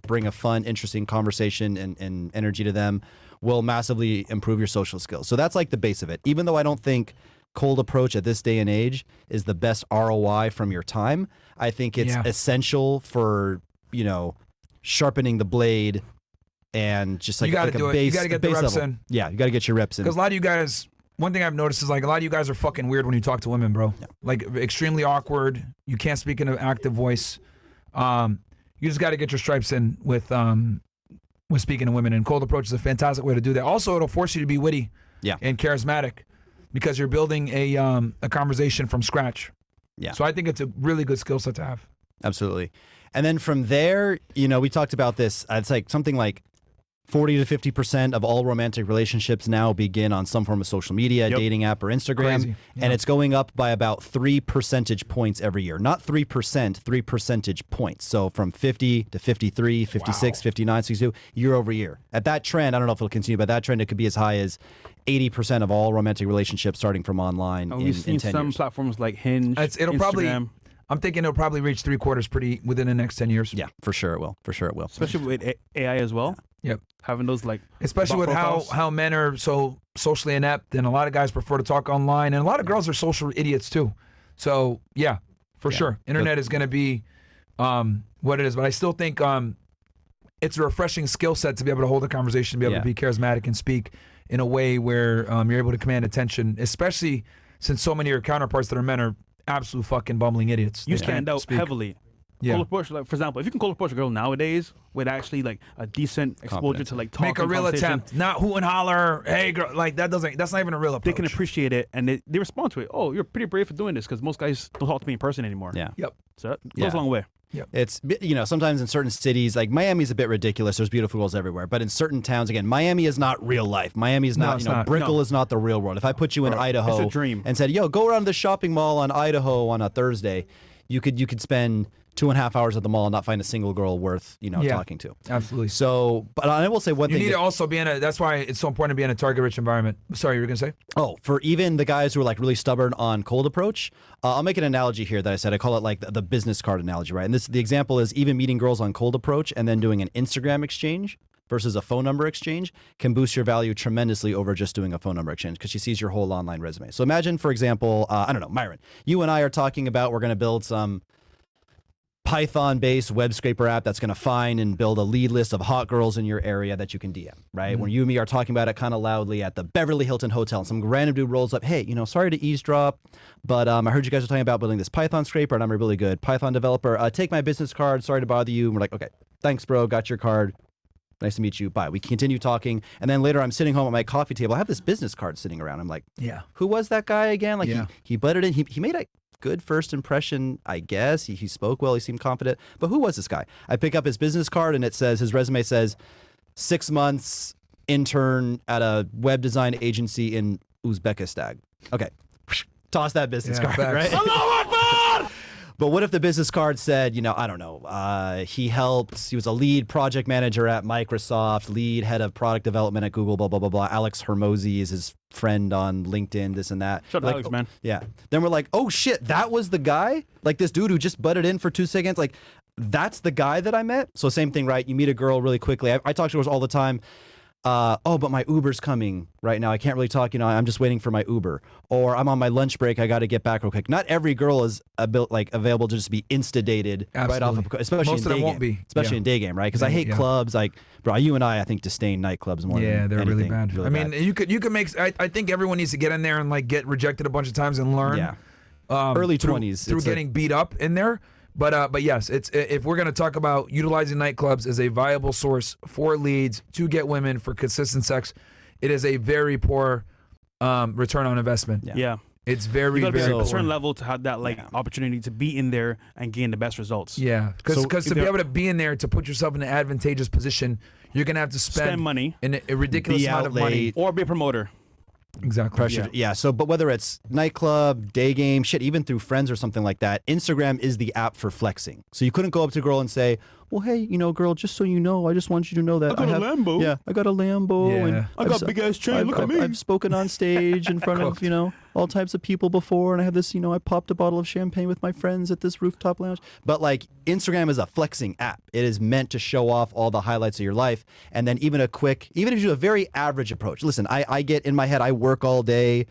bring a fun, interesting conversation and energy to them will massively improve your social skills. So that's like the base of it. Even though I don't think cold approach at this day and age is the best ROI from your time, I think it's essential for sharpening the blade. And just like, you gotta like do a it. base, You gotta get base the reps level. in. Yeah, you gotta get your reps in. Because a lot of you guys, one thing I've noticed is like a lot of you guys are fucking weird when you talk to women, bro. Yeah. Like extremely awkward. You can't speak in an active voice. You just got to get your stripes in with speaking to women. And cold approach is a fantastic way to do that. Also, it'll force you to be witty, Yeah. and charismatic. because you're building a conversation from scratch. Yeah. So I think it's a really good skill set to have. Absolutely. And then from there, you know, we talked about this. It's like something like 40 to 50% of all romantic relationships now begin on some form of social media, dating app, or Instagram. Crazy. Yeah. And it's going up by about 3 percentage points every year. Not 3%, 3 percentage points. So from 50 to 53, 56, 59, 62, year over year. At that trend, I don't know if it'll continue, but that trend, it could be as high as 80% of all romantic relationships starting from online And in we've seen 10 some years. platforms like Hinge, It'll probably. Instagram, I'm thinking it'll probably reach 3/4 pretty within the next 10 years. Yeah, for sure it will. For sure it will. especially with AI as well. Yep. Having those like Especially bot with profiles. how men are so socially inept, and a lot of guys prefer to talk online, and a lot of girls are social idiots too. So yeah, for sure, internet is going to be what it is. But I still think it's a refreshing skill set to be able to hold a conversation, to be able to be charismatic and speak in a way where you're able to command attention, especially since so many of your counterparts that are men are absolute fucking bumbling idiots. you They stand can't out speak. heavily. Yeah. Call approach, like, for example, if you can call approach a girl nowadays with actually like a decent exposure to like talk Make a and real conversation, attempt, not hoot and holler. Hey, girl, like that's not even a real approach. they can appreciate it and they respond to it. Oh, you're pretty brave for doing this because most guys don't talk to me in person anymore. Yeah. Yep. So that goes a long way. It's, you know, sometimes in certain cities, like Miami's a bit ridiculous. There's beautiful girls everywhere. But in certain towns, again, Miami is not real life. Miami is not, it's you know, not. Brickell No. is not the real world. If I put you in Idaho It's a dream. and said, yo, go around the shopping mall on Idaho on a Thursday, you could spend 2.5 hours at the mall and not find a single girl worth, you know, talking to. Absolutely. So, but I will say one You thing. need to also be in a. That's why it's so important to be in a target-rich environment. Sorry, you were gonna say? Oh, for even the guys who are like really stubborn on cold approach, I'll make an analogy here that I said. I call it like the business card analogy, right? And the example is even meeting girls on cold approach and then doing an Instagram exchange versus a phone number exchange can boost your value tremendously over just doing a phone number exchange because she sees your whole online resume. So imagine, for example, I don't know, Myron, you and I are talking about we're going to build some Python-based web scraper app that's going to find and build a lead list of hot girls in your area that you can DM, right? When you and me are talking about it kind of loudly at the Beverly Hilton Hotel, and some random dude rolls up, hey, you know, sorry to eavesdrop, but I heard you guys are talking about building this Python scraper, and I'm a really good Python developer. Take my business card. Sorry to bother you. And we're like, okay, thanks, bro. Got your card. Nice to meet you. Bye. We continue talking, and then later I'm sitting home at my coffee table. I have this business card sitting around. I'm like, Yeah. who was that guy again? Like Yeah. he butted in. He made a good first impression, I guess. He spoke well. He seemed confident. But who was this guy? I pick up his business card, and it says, his resume says, 6 months intern at a web design agency in Uzbekistan. Okay. Toss that business Yeah, card, facts. right? But what if the business card said, you know, I don't know, he was a lead project manager at Microsoft, lead head of product development at Google, blah, blah, blah, blah. Alex Hermosi is his friend on LinkedIn, this and that. Shut up, Like, Alex, man. Yeah. Then we're like, oh shit, that was the guy? Like this dude who just butted in for 2 seconds? Like, that's the guy that I met? So same thing, right? You meet a girl really quickly. I talk to girls all the time. Oh, but my Uber's coming right now. I can't really talk, you know, I'm just waiting for my Uber. Or I'm on my lunch break. I got to get back real quick. Not every girl is available to just be insta-dated right off of, Absolutely. especially Most in of them day won't game. be. Especially Yeah. in day game, right? Because I hate Yeah. clubs. Like, bro, you and I think, disdain nightclubs more Yeah, than they're really anything. bad. Really I mean, bad. you could make. I think everyone needs to get in there and like get rejected a bunch of times and learn. Yeah. Early 20s, through it's a- getting beat up in there. But yes, it's if we're gonna talk about utilizing nightclubs as a viable source for leads to get women for consistent sex, it is a very poor return on investment. Yeah. It's very You got to be very at a poor. certain level to have that like opportunity to be in there and gain the best results. Yeah, because So to if be they're- able to be in there to put yourself in an advantageous position, you're gonna have to Spend money. in a ridiculous Be amount out of money. late. Or be a promoter. Exactly. Pressure. Yeah. So, but whether it's nightclub, day game, shit, even through friends or something like that, Instagram is the app for flexing. So you couldn't go up to a girl and say, well, hey, you know, girl, just so you know, I just want you to know that I got a have, Lambo. Yeah, I got a Lambo. Yeah. And I got big ass chain. Look at me. I've spoken on stage in front of, you know, all types of people before. And I have this, you know, I popped a bottle of champagne with my friends at this rooftop lounge. But like Instagram is a flexing app. It is meant to show off all the highlights of your life. And then even if you do a very average approach, listen, I get in my head, I work all day,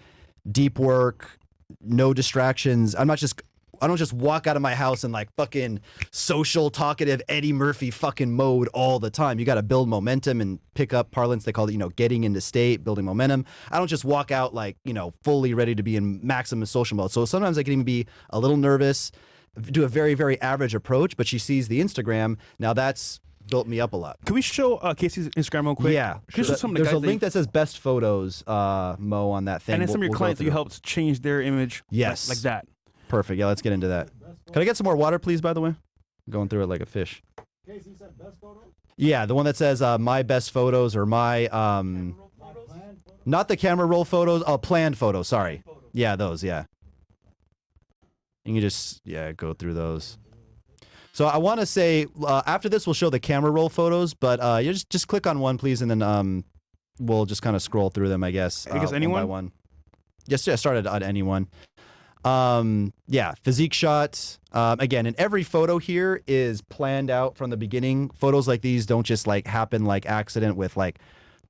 deep work, no distractions. I don't just walk out of my house in like fucking social, talkative Eddie Murphy fucking mode all the time. You got to build momentum and pick up parlance. They call it, you know, getting into state, building momentum. I don't just walk out like, you know, fully ready to be in maximum social mode. So sometimes I can even be a little nervous, do a very, very average approach, but she sees the Instagram. Now that's built me up a lot. Can we show Casey's Instagram real quick? Yeah, Can you show some of the there's guys a link that says best photos, Mo, on that thing. and then some of your We'll go clients that you through. helped change their image. Yes. like that. Perfect. Yeah, let's get into that. Can I get some more water, please? By the way, I'm going through it like a fish. Casey said best photos. Yeah, the one that says my best photos or my not the camera roll photos, planned photos. Sorry. Yeah, those. Yeah. You can just go through those. So I want to say after this we'll show the camera roll photos, but you just click on one, please, and then we'll just kind of scroll through them, I guess. anyone? One by one. Yes, yeah, started on anyone. Yeah, physique shots. Again, and every photo here is planned out from the beginning. Photos like these don't just like happen like accident with like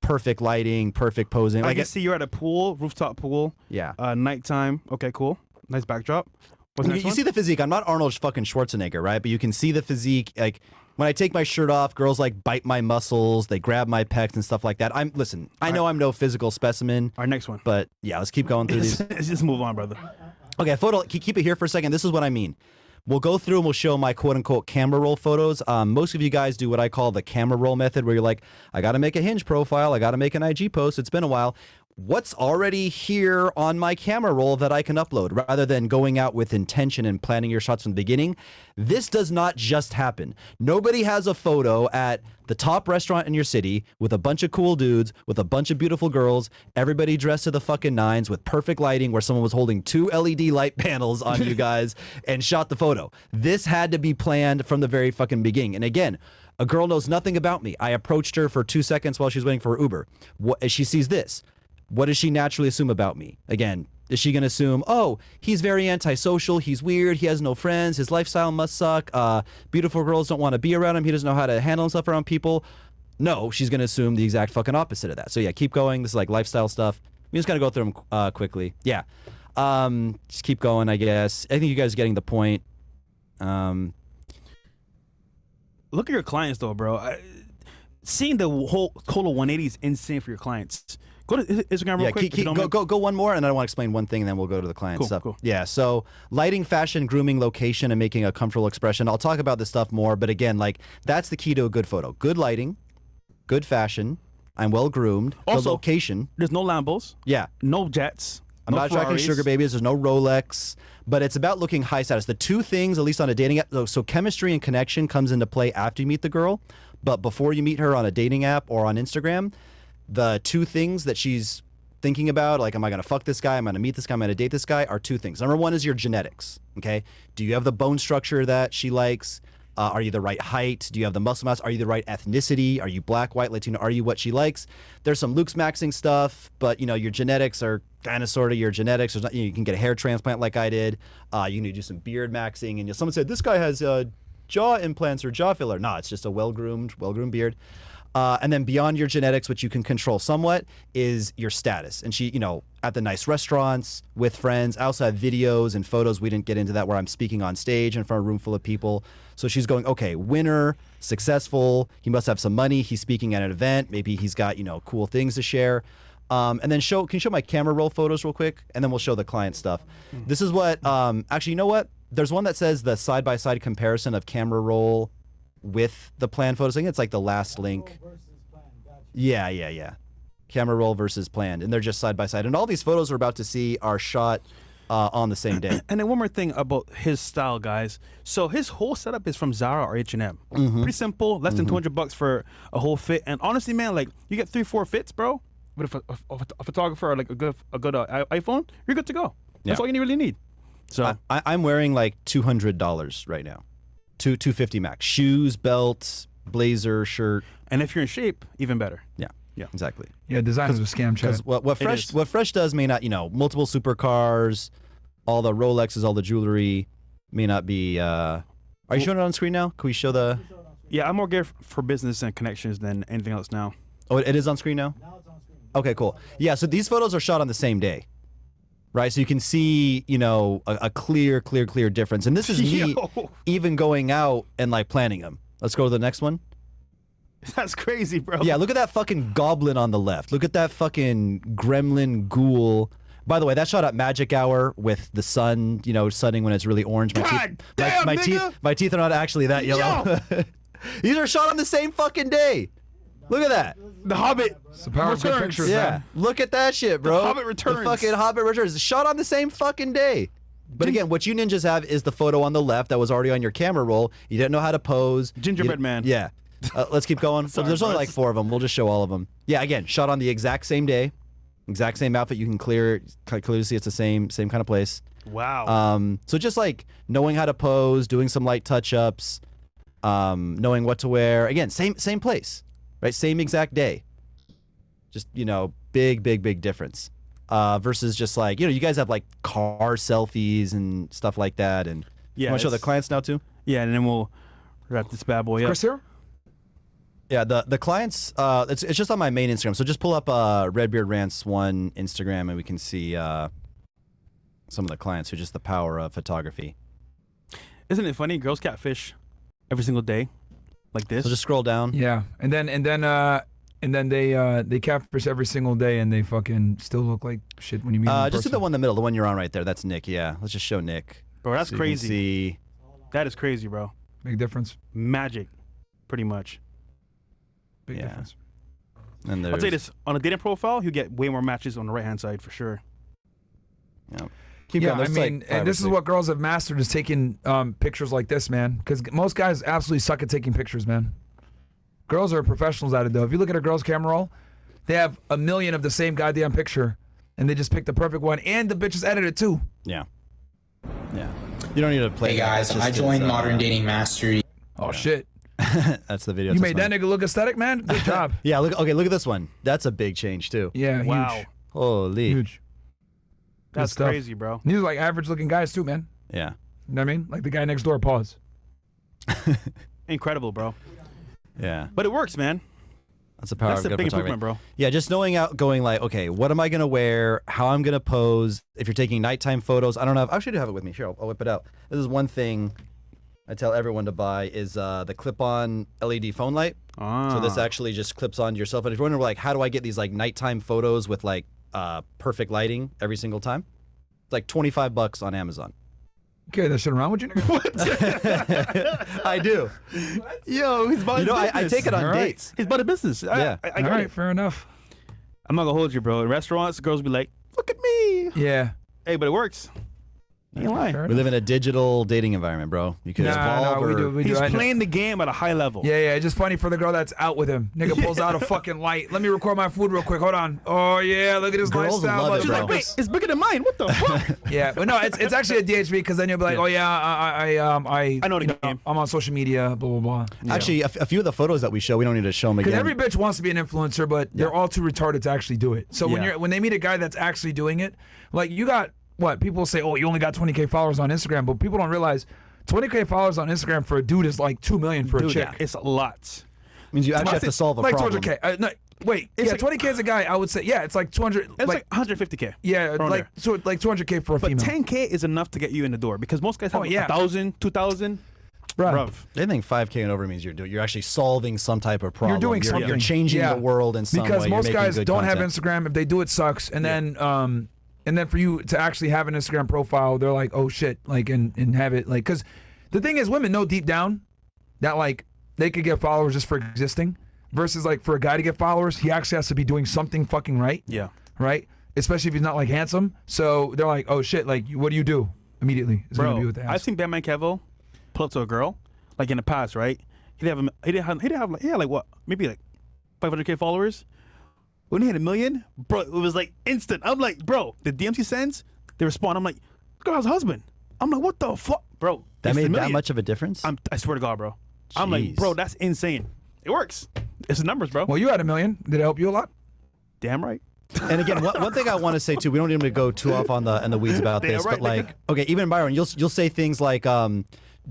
perfect lighting, perfect posing. I Like can see you're at a pool, rooftop pool. yeah. Nighttime. Okay, cool. Nice backdrop. What's the next You one? see the physique. I'm not Arnold fucking Schwarzenegger, right? But you can see the physique. Like when I take my shirt off, girls like bite my muscles, they grab my pecs and stuff like that. I know I'm no physical specimen, Our next one. but yeah, let's keep going through these. Let's just move on, brother. Okay, photo. Keep it here for a second. This is what I mean. We'll go through and we'll show my quote unquote camera roll photos. Most of you guys do what I call the camera roll method, where you're like, I got to make a Hinge profile, I got to make an IG post. It's been a while. What's already here on my camera roll that I can upload, rather than going out with intention and planning your shots from the beginning? This does not just happen. Nobody has a photo at the top restaurant in your city with a bunch of cool dudes, with a bunch of beautiful girls, everybody dressed to the fucking nines with perfect lighting, where someone was holding 2 LED light panels on you guys and shot the photo. This had to be planned from the very fucking beginning. And again, a girl knows nothing about me. I approached her for 2 seconds while she was waiting for her Uber. As she sees this, what does she naturally assume about me? Again, is she going to assume, oh, he's very antisocial, he's weird, he has no friends, his lifestyle must suck, beautiful girls don't want to be around him, he doesn't know how to handle himself around people? No, she's going to assume the exact fucking opposite of that. So yeah, keep going. This is like lifestyle stuff. We just got to go through them quickly. Yeah. Just keep going, I guess. I think you guys are getting the point. Look at your clients, though, bro. Seeing the whole total 180 is insane for your clients. Go to Instagram real Yeah, quick. if you don't mind. go one more, and I want to explain one thing, and then we'll go to the client Cool, stuff. cool. Yeah, so lighting, fashion, grooming, location, and making a comfortable expression. I'll talk about this stuff more, but again, like that's the key to a good photo. Good lighting, good fashion. I'm well groomed. Also, the location. There's no Lambos, Yeah, no jets. I'm no not attracting Ferraris. sugar babies. There's no Rolex, but it's about looking high status. The two things, at least on a dating app, so chemistry and connection comes into play after you meet the girl, but before you meet her on a dating app or on Instagram, the two things that she's thinking about, like, am I going to fuck this guy? Am I going to meet this guy? Am I going to date this guy? Are two things. Number one is your genetics. Okay. Do you have the bone structure that she likes? Are you the right height? Do you have the muscle mass? Are you the right ethnicity? Are you black, white, Latino? Are you what she likes? There's some Luke's maxing stuff, but your genetics are kind of sort of your genetics. There's not, you can get a hair transplant like I did. You can do some beard maxing. And someone said, this guy has jaw implants or jaw filler. No, it's just a well-groomed beard. And then beyond your genetics, which you can control somewhat, is your status. And she, at the nice restaurants with friends. I also have videos and photos. We didn't get into that, where I'm speaking on stage in front of a room full of people. So she's going, okay, winner, successful. He must have some money. He's speaking at an event. Maybe he's got, cool things to share. And then can you show my camera roll photos real quick? And then we'll show the client stuff. This is what, actually, you know what? There's one that says the side-by-side comparison of camera roll with the planned photos. I think it's like the last link. Yeah. Camera roll versus planned. And they're just side by side. And all these photos we're about to see are shot on the same day. And then one more thing about his style, guys. So his whole setup is from Zara or H&M. Pretty simple, less than $200 for a whole fit. And honestly, man, like you get 3-4 fits, bro. With a photographer or like a good iPhone, you're good to go. That's Yeah. all you really need. So I'm wearing like $200 right now. $250 max. Shoes, belt, blazer, shirt. and if you're in shape, even better. Yeah, exactly. Yeah, design is a scam chat. Because what Fresh does may not, multiple supercars, all the Rolexes, all the jewelry may not be. Are you showing it on screen now? Can we show the? Yeah, I'm more geared for business and connections than anything else now. Oh, it is on screen now. Now it's on screen. Okay, cool. Yeah, so these photos are shot on the same day, right? So you can see, a clear difference. And this is me Yo. even going out and like planning them. Let's go to the next one. That's crazy, bro. Yeah, look at that fucking goblin on the left. Look at that fucking gremlin ghoul. By the way, that shot at magic hour with the sun, sunning when it's really orange. God damn, my nigga. teeth are not actually that yellow. These are shot on the same fucking day. Look at that. The Hobbit. It's the power of good returns. pictures, Yeah, man. look at that shit, bro. Hobbit returns. The fucking Hobbit returns. Shot on the same fucking day. But again, what you ninjas have is the photo on the left that was already on your camera roll. You didn't know how to pose. Gingerbread You- man. Yeah. Let's keep going. Sorry, There's only bro. like 4 of them. We'll just show all of them. Yeah, again, shot on the exact same day, exact same outfit. You can clearly see it's the same kind of place. Wow. So just like knowing how to pose, doing some light touch-ups, knowing what to wear. Again, same place, right? Same exact day. Just, big difference. Versus just like, you guys have like car selfies and stuff like that. And Yeah, you want to show the it's- clients now too? yeah, and then we'll wrap this bad boy up. Chris here? Yeah, the clients, it's just on my main Instagram. So just pull up Redbeard Rants 1 Instagram and we can see some of the clients who just the power of photography. Isn't it funny? Girls catfish every single day, like this. So just scroll down. Yeah, and then they catfish every single day, and they fucking still look like shit when you meet them in Just do person. the one in the middle, the one you're on right there. That's Nick. Yeah, let's just show Nick. Bro, that's So you can crazy. see. That is crazy, bro. Big difference. Magic, pretty much. Big Yeah. difference. And there's, I'll say this: on a dating profile, you get way more matches on the right hand side for sure. Yeah. Keep Yeah, going. I There's mean, like 5 and or this is 6. what girls have mastered is taking pictures like this, man. Because most guys absolutely suck at taking pictures, man. Girls are professionals at it, though. If you look at a girl's camera roll, they have a million of the same goddamn picture, and they just pick the perfect one, and the bitch is edited too. Yeah. Yeah. You don't need to play. Hey that. guys, It's just I joined it's, Modern Dating Mastery. Oh shit! That's the video. You That's made that funny. nigga look aesthetic, man. Good job. Yeah. Look at this one. That's a big change too. Yeah, Wow, huge, Holy. huge. Good that's stuff. crazy, bro. These are like average-looking guys too, man. Yeah. You know what I mean? Like the guy next door. Pause. Incredible, bro. Yeah. But it works, man. That's the power That's of a good big photography. improvement, bro. Yeah, just going like, okay, what am I gonna wear? How I'm gonna pose? If you're taking nighttime photos, I don't know. I actually do have it with me. Sure, I'll whip it out. This is one thing I tell everyone to buy is the clip-on LED phone light. So this actually just clips onto yourself. And if you're wondering like, how do I get these like nighttime photos with like perfect lighting every single time? It's like $25 on Amazon. Okay, that shit around with you, nigga. I do. Yo, he's about I take it on All right. dates. He's about a business. Yeah. I All got right, it. fair enough. I'm not gonna hold you, bro. In restaurants, girls be like, "Look at me." Yeah. Hey, but it works. Ain't lying. Fair We live in a digital dating environment, bro. You can Nah, evolve nah, we or- do. He's I know. playing the game at a high level. Yeah, yeah. It's just funny for the girl that's out with him. Nigga pulls out a fucking light. Let me record my food real quick. Hold on. Oh yeah, look at this Girls lifestyle. love it, She's bro. like, "Wait, it's bigger than mine. What the fuck?" Yeah, but no, it's actually a DHB because then you'll be like, oh yeah, I know the you know, game. I'm on social media, blah blah blah. Actually, a few of the photos that we show, we don't need to show them Because again. every bitch wants to be an influencer, but they're all too retarded to actually do it. So Yeah. when they meet a guy that's actually doing it, like you got what people say, oh, you only got 20K followers on Instagram, but people don't realize 20K followers on Instagram for a dude is like 2 million for a Dude, chick. it's lots. means you actually have to solve a like problem. 200K. No, wait, It's yeah, like- 20K as a guy, I would say, yeah, it's like 200. It's like 150K. yeah, around like there. so like 200K for a But female. 10K is enough to get you in the door because most guys have Oh, yeah. 1,000, 2,000. Bruh. Bruv. I think 5K and over means you're actually solving some type of problem. You're doing You're something. changing Yeah. the world in some because way. most You're making guys good don't have content. Instagram. If they do, it sucks. And then for you to actually have an Instagram profile, they're like, oh shit, like and have it like because the thing is, women know deep down that like they could get followers just for existing, versus like for a guy to get followers, he actually has to be doing something fucking right. Yeah. Right. Especially if he's not like handsome. So they're like, oh shit, like what do you do immediately? Is gonna be Bro, what they ask. I've seen Batman Kevo pull up to a girl like in the past, right? He didn't have like what, maybe like 500K followers. When he hit 1 million, bro, it was like instant. I'm like, bro, the DMs he sends, they respond. I'm like, girl has a husband. I'm like, what the fuck, bro? That it's made the that million. much of a difference? I swear to God, bro. I'm like, Jeez. bro, that's insane. It works. It's the numbers, bro. well, you had 1 million. Did it help you a lot? Damn right. And again, one thing I want to say too, we don't need to go too off on the weeds about Yeah, this, right, but like, okay, even Myron, you'll say things like,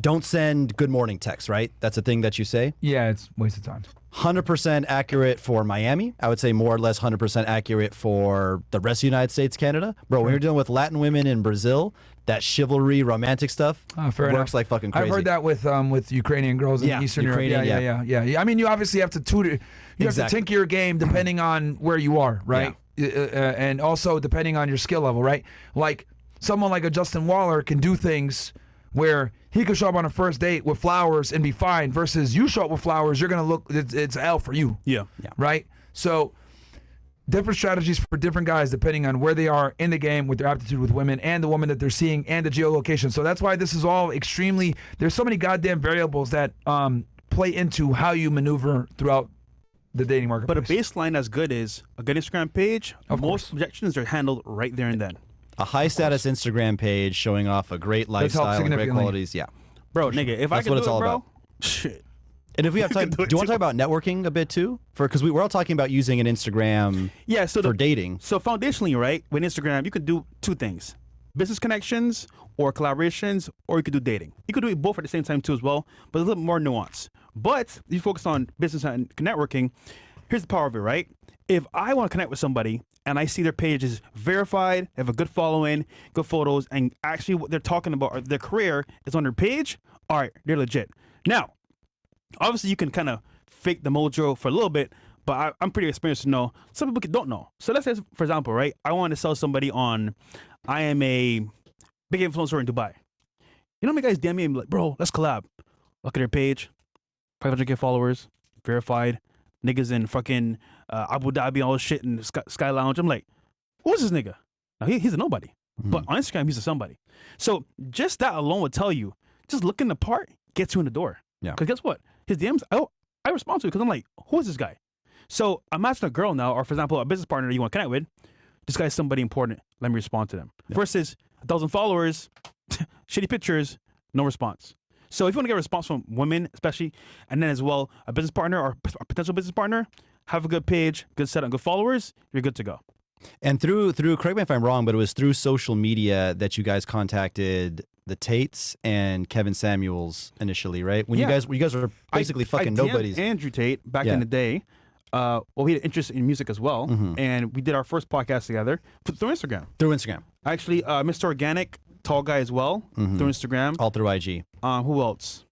don't send good morning texts, right? That's a thing that you say. Yeah, it's a waste of time. 100% accurate for Miami. I would say more or less 100% accurate for the rest of the United States, Canada. Bro, when you're dealing with Latin women in Brazil, that chivalry, romantic stuff Fair works enough. like fucking crazy. I've heard that with Ukrainian girls in Yeah, Eastern Ukrainian, Europe. Yeah. I mean, you obviously have to tutor. You have Exactly. to tinker your game depending on where you are, right? And also depending on your skill level, right? Like someone like a Justin Waller can do things where he could show up on a first date with flowers and be fine versus you show up with flowers, you're going to look, it's L for you. Yeah. Right? So different strategies for different guys depending on where they are in the game with their aptitude with women and the woman that they're seeing and the geolocation. So that's why this is all extremely, there's so many goddamn variables that play into how you maneuver throughout the dating But marketplace. a baseline that's good is a good Instagram page. Of Most course. objections are handled right there and then. A high status Instagram page showing off a great help lifestyle and great significantly. qualities. Yeah. Bro, nigga, if I That's could what do it's it, all bro, about. shit. And if we have time, do can you do it want to talk about networking a bit too? Because we're all talking about using an Instagram Yeah, so for dating. So foundationally, right, with Instagram, you could do two things: business connections or collaborations, or you could do dating. You could do it both at the same time too as well, but a little more nuance. But if you focus on business and networking, here's the power of it, right? If I want to connect with somebody and I see their page is verified, have a good following, good photos, and actually what they're talking about or their career is on their page, all right, they're legit. Now, obviously you can kind of fake the mojo for a little bit, but I'm pretty experienced to know some people don't know. So let's say, for example, right, I want to sell somebody on, I am a big influencer in Dubai. You know how many guys DM me and be like, bro, let's collab. Look at their page, 500K followers, verified, niggas in fucking Abu Dhabi and all this shit in Sky Lounge. I'm like, who's this nigga? Now, he's a nobody. But on Instagram, he's a somebody. So just that alone would tell you, just looking the part gets you in the door. Yeah. Because guess what? His DMs, I respond to it because I'm like, who is this guy? So imagine a girl now, or for example, a business partner you want to connect with. This guy's somebody important. Let me respond to them. Versus 1,000 followers, shitty pictures, no response. So if you want to get a response from women, especially, and then as well a business partner or a potential business partner, have a good page, good setup, good followers, you're good to go. And through correct me if I'm wrong, but it was through social media that you guys contacted the Tates and Kevin Samuels initially, right? When Yeah. you guys were basically fucking DM'd nobodies. Andrew Tate back Yeah. in the day. Well, he had interest in music as well, and we did our first podcast together through Instagram. Through Instagram, Actually, Mr. Organic, tall guy as well, through Instagram. all through IG. Who else?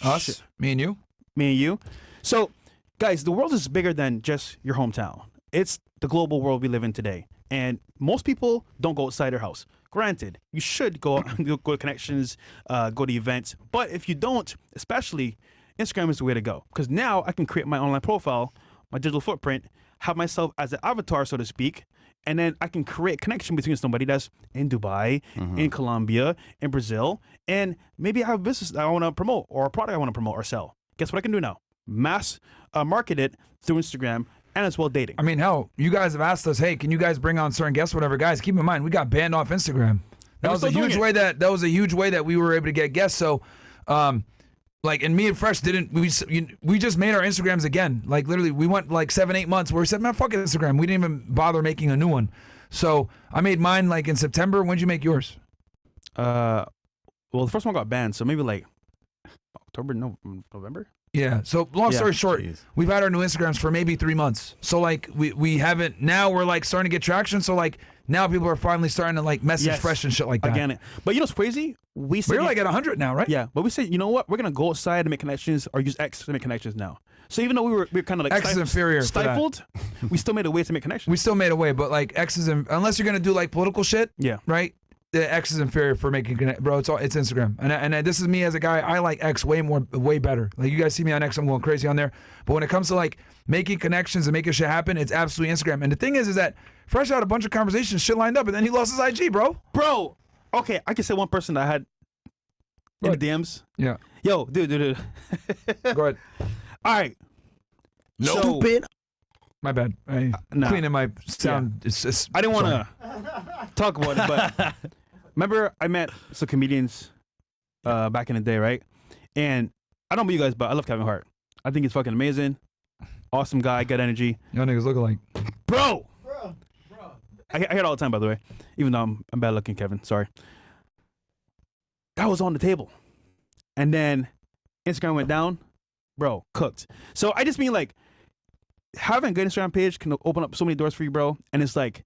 Us, Shit. me and you. Me and you. So, guys, the world is bigger than just your hometown. It's the global world we live in today. And most people don't go outside their house. Granted, you should go to connections, go to events. But if you don't, especially, Instagram is the way to go. Because now I can create my online profile, my digital footprint, have myself as an avatar, so to speak, and then I can create connection between somebody that's in Dubai, in Colombia, in Brazil, and maybe I have a business that I want to promote or a product I want to promote or sell. Guess what I can do now? Mass market it through Instagram and as well dating. I mean, hell, you guys have asked us, hey, can you guys bring on certain guests, whatever. Guys, keep in mind, we got banned off Instagram. That we're was a still doing huge it. way that was a huge way that we were able to get guests. So, like, and me and Fresh we just made our Instagrams again. Like, literally, we went like 7-8 months where we said, man, fuck it, Instagram. We didn't even bother making a new one. So I made mine like in September. When'd you make yours? Well, the first one got banned, so maybe like October, November. Yeah. So long Yeah. story short, Jeez. we've had our new Instagrams for maybe 3 months. So like we haven't, now we're like starting to get traction. So like now people are finally starting to like message Yes. Fresh and shit like that. Again, but you know what's crazy? We said We're like at 100 now, right? yeah, but we said, you know what? We're gonna go outside and make connections, or use X to make connections now. So even though we were kind of like X is inferior for that. stifled, we still made a way to make connections. We still made a way, but like X is, unless you're gonna do like political shit, Yeah. right? The X is inferior for making connect, bro. It's Instagram, and this is me as a guy. I like X way better. Like you guys see me on X, I'm going crazy on there. But when it comes to like making connections and making shit happen, it's absolutely Instagram. And the thing is that Fresh had a bunch of conversations, shit lined up, and then he lost his IG, bro. Bro, okay, I can say one person that I had in the DMs. Yeah, Yo, dude. go ahead. All right. So, Stupid. My bad. nah. Cleaning my sound. It's I didn't want to talk about it, but remember I met some comedians back in the day, right? And I don't know about you guys, but I love Kevin Hart. I think he's fucking amazing. Awesome guy, good energy. Y'all niggas look alike. Bro! I hear it all the time, by the way. Even though I'm bad looking, Kevin. Sorry. That was on the table. And then Instagram went down. Bro, cooked. So I just mean like, having a good Instagram page can open up so many doors for you, bro. And it's like,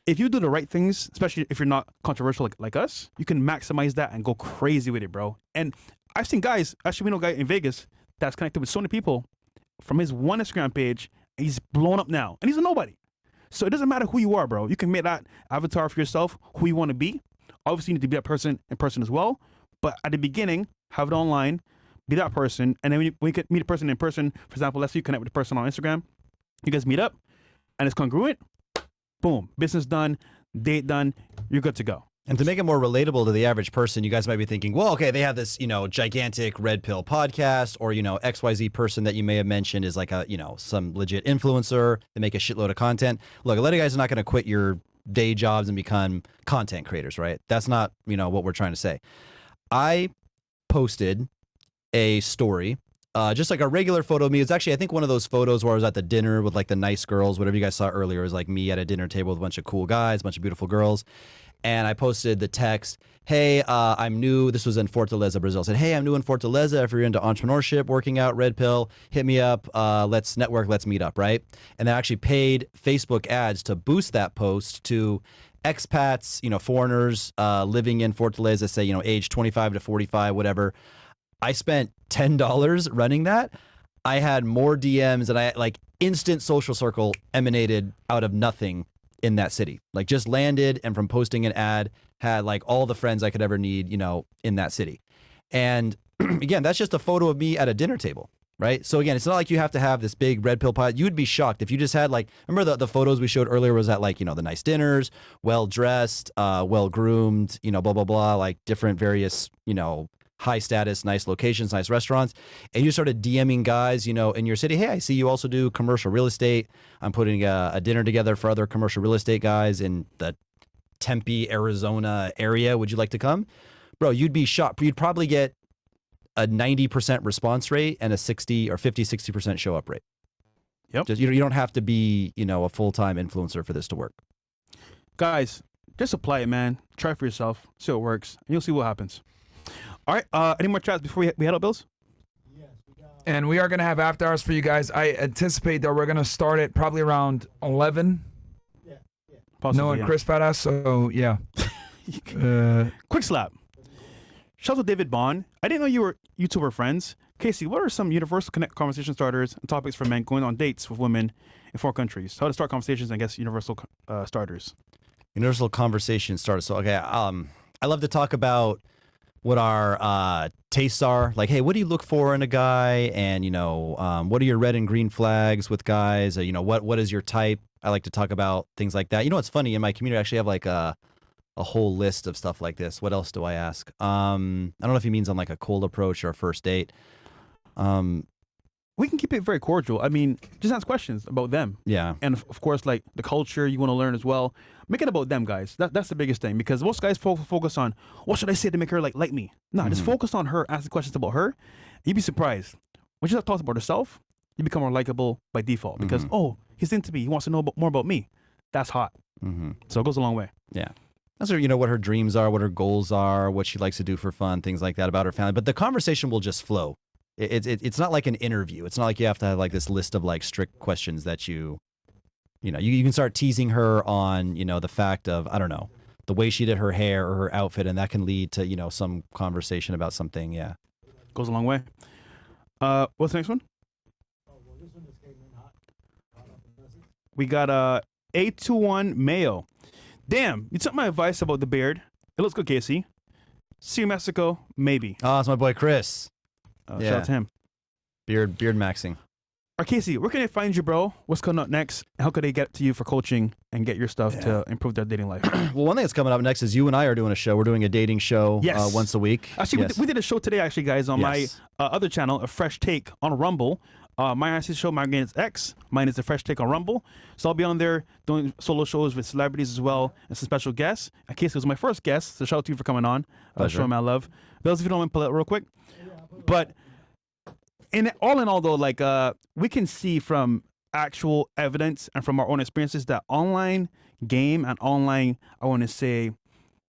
if you do the right things, especially if you're not controversial like us, you can maximize that and go crazy with it, bro. And I've seen guys, actually we know a guy in Vegas that's connected with so many people from his one Instagram page. He's blown up now. And he's a nobody. So it doesn't matter who you are, bro. You can make that avatar for yourself, who you want to be. Obviously, you need to be that person in person as well. But at the beginning, have it online, be that person, and then when you can meet a person in person, for example, let's say you connect with a person on Instagram, you guys meet up, and it's congruent, boom, business done, date done, you're good to go. And to make it more relatable to the average person, you guys might be thinking, well, okay, they have this, gigantic Red Pill podcast, or, XYZ person that you may have mentioned is like a, some legit influencer. They make a shitload of content. Look, a lot of guys are not going to quit your day jobs and become content creators, right? That's not, what we're trying to say. I posted a story, just like a regular photo of me. It's actually, I think, one of those photos where I was at the dinner with like the nice girls, whatever you guys saw earlier. It was like me at a dinner table with a bunch of cool guys, a bunch of beautiful girls. And I posted the text, hey, I'm new. This was in Fortaleza, Brazil. I said, hey, I'm new in Fortaleza. If you're into entrepreneurship, working out, Red Pill, hit me up. Let's network. Let's meet up, right? And I actually paid Facebook ads to boost that post to expats, foreigners living in Fortaleza, say, age 25 to 45, whatever. I spent $10 running that. I had more DMs and I like instant social circle emanated out of nothing in that city. Like just landed and from posting an ad had like all the friends I could ever need, in that city. And again, that's just a photo of me at a dinner table, right? So again, it's not like you have to have this big Red Pill pod. You would be shocked if you just had like, remember the photos we showed earlier was at like, the nice dinners, well-dressed, well-groomed, blah, blah, blah, like different various, high status, nice locations, nice restaurants. And you started DMing guys, in your city. Hey, I see you also do commercial real estate. I'm putting a dinner together for other commercial real estate guys in the Tempe, Arizona area. Would you like to come? Bro, you'd be shocked. You'd probably get a 90% response rate and a 60 or 50, 60% show up rate. Yep. Just, you don't have to be, a full-time influencer for this to work. Guys, just apply it, man. Try for yourself. See what works. And you'll see what happens. All right. Any more chats before we head out, Bills? And we are going to have after hours for you guys. I anticipate that we're going to start it probably around 11. Possibly, Noah and yeah. Chris Badass. So, yeah. Quick slap. Shout out to David Bond. I didn't know you two were friends. Casey, what are some universal conversation starters and topics for men going on dates with women in 4 countries? How to start conversations, I guess, universal starters. Universal conversation starters. So, okay, I love to talk about what our tastes are. Like, hey, what do you look for in a guy? And, what are your red and green flags with guys? What is your type? I like to talk about things like that. What's funny? In my community, I actually have like a whole list of stuff like this. What else do I ask? I don't know if he means on like a cold approach or a first date. We can keep it very cordial. I mean, just ask questions about them. Yeah. And of course, like the culture you want to learn as well. Make it about them, guys. That's the biggest thing, because most guys focus on what should I say to make her like me. No, just focus on her. Ask the questions about her. You'd be surprised when she talks about herself. You become more likable by default because he's into me. He wants to know more about me. That's hot. So it goes a long way. Yeah. That's her, what her dreams are, what her goals are, what she likes to do for fun, things like that about her family. But the conversation will just flow. It's not like an interview. It's not like you have to have like this list of like strict questions that you can start teasing her on, the fact of, I don't know, the way she did her hair or her outfit, and that can lead to, some conversation about something. Yeah. Goes a long way. What's the next one? We got A21 Mayo. Damn, you took my advice about the beard. It looks good, Casey. See you in Mexico, maybe. Oh, it's my boy Chris. Shout out to him. Beard maxing. Casey, where can they find you, bro? What's coming up next? How could they get to you for coaching and get your stuff to improve their dating life? Well, one thing that's coming up next is you and I are doing a show. We're doing a dating show once a week. Actually, we did a show today, actually, guys, on my other channel, A Fresh Take on Rumble. My show, Myron is X. Mine is The Fresh Take on Rumble. So I'll be on there doing solo shows with celebrities as well and some special guests. Casey was my first guest, so shout out to you for coming on. Showing my love. Those if you don't want to pull it real quick. But in all though, like we can see from actual evidence and from our own experiences that online game and online, I want to say,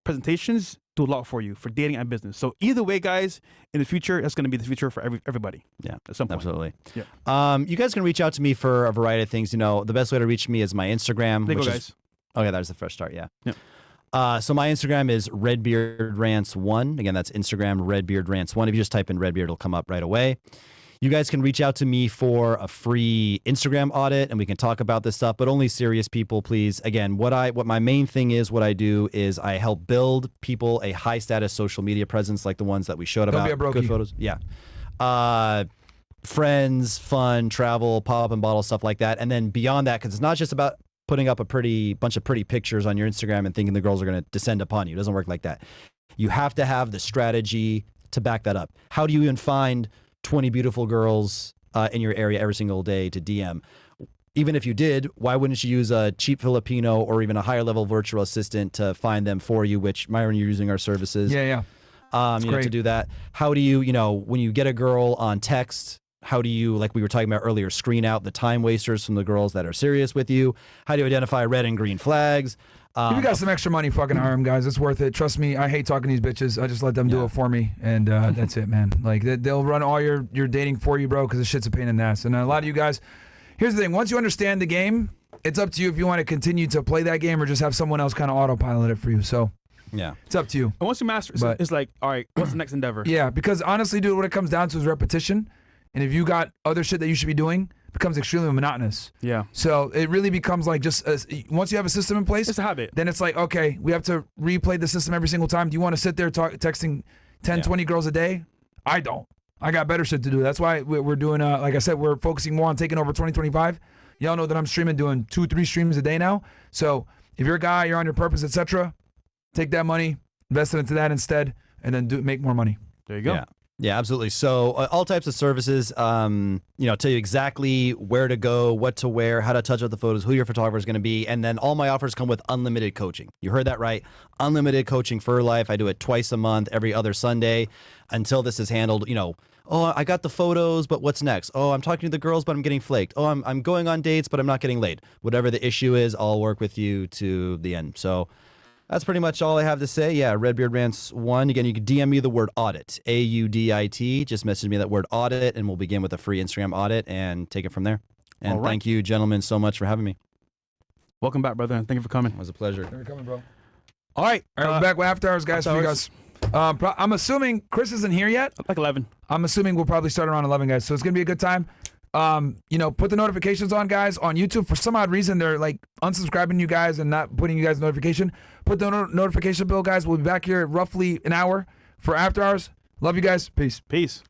presentations do a lot for you for dating and business. So either way, guys, in the future, that's going to be the future for everybody. Yeah, at some point. Absolutely. Yeah. You guys can reach out to me for a variety of things. The best way to reach me is my Instagram. There you go, guys. Okay, that was the fresh start. Yeah. So my Instagram is RedbeardRants1. Again, that's Instagram RedbeardRants1. If you just type in Redbeard, it'll come up right away. You guys can reach out to me for a free Instagram audit, and we can talk about this stuff, but only serious people, please. Again, what my main thing is, what I do is I help build people a high status social media presence like the ones that we showed Don't about. be a brokey. Good photos. Yeah. Friends, fun, travel, pop up and bottle, stuff like that. And then beyond that, because it's not just about putting up a bunch of pretty pictures on your Instagram and thinking the girls are going to descend upon you. It doesn't work like that. You have to have the strategy to back that up. How do you even find 20 beautiful girls in your area every single day to DM? Even if you did, why wouldn't you use a cheap Filipino or even a higher level virtual assistant to find them for you, which, Myron, you're using our services. Yeah. To do that. How do you, when you get a girl on text, how do you, like we were talking about earlier, screen out the time wasters from the girls that are serious with you? How do you identify red and green flags? If you got some extra money, fucking hire them, guys. It's worth it. Trust me, I hate talking to these bitches. I just let them do it for me, and that's it, man. Like, they'll run all your dating for you, bro, because this shit's a pain in the ass. And a lot of you guys, here's the thing. Once you understand the game, it's up to you if you want to continue to play that game or just have someone else kind of autopilot it for you. So yeah, it's up to you. And once you master, it's like, all right, what's the next endeavor? Yeah, because honestly, dude, what it comes down to is repetition. And if you got other shit that you should be doing, it becomes extremely monotonous. Yeah. So it really becomes like just once you have a system in place, It's a habit. then it's like, okay, we have to replay the system every single time. Do you want to sit there texting 10, 20 girls a day? I don't. I got better shit to do. That's why we're doing, like I said, we're focusing more on taking over 2025. Y'all know that I'm streaming, doing 2-3 streams a day now. So if you're a guy, you're on your purpose, etc., take that money, invest it into that instead, and then make more money. There you go. Yeah, absolutely. So all types of services, tell you exactly where to go, what to wear, how to touch up the photos, who your photographer is going to be. And then all my offers come with unlimited coaching. You heard that right. Unlimited coaching for life. I do it twice a month, every other Sunday until this is handled. Oh, I got the photos, but what's next? Oh, I'm talking to the girls, but I'm getting flaked. Oh, I'm going on dates, but I'm not getting laid. Whatever the issue is, I'll work with you to the end. So that's pretty much all I have to say. Yeah, Redbeard Rants 1. Again, you can DM me the word audit, AUDIT. Just message me that word audit, and we'll begin with a free Instagram audit and take it from there. And thank you, gentlemen, so much for having me. Welcome back, brother. And thank you for coming. It was a pleasure. Thanks for coming, bro. All right. All right, we're back with After Hours, guys. After For you Hours. guys. I'm assuming Chris isn't here yet. Like 11. I'm assuming we'll probably start around 11, guys. So it's going to be a good time. Put the notifications on, guys, on YouTube. For some odd reason, they're like unsubscribing you guys and not putting you guys notification. Put the notification bill, guys. We'll be back here roughly an hour for After Hours. Love you guys. Peace. Peace.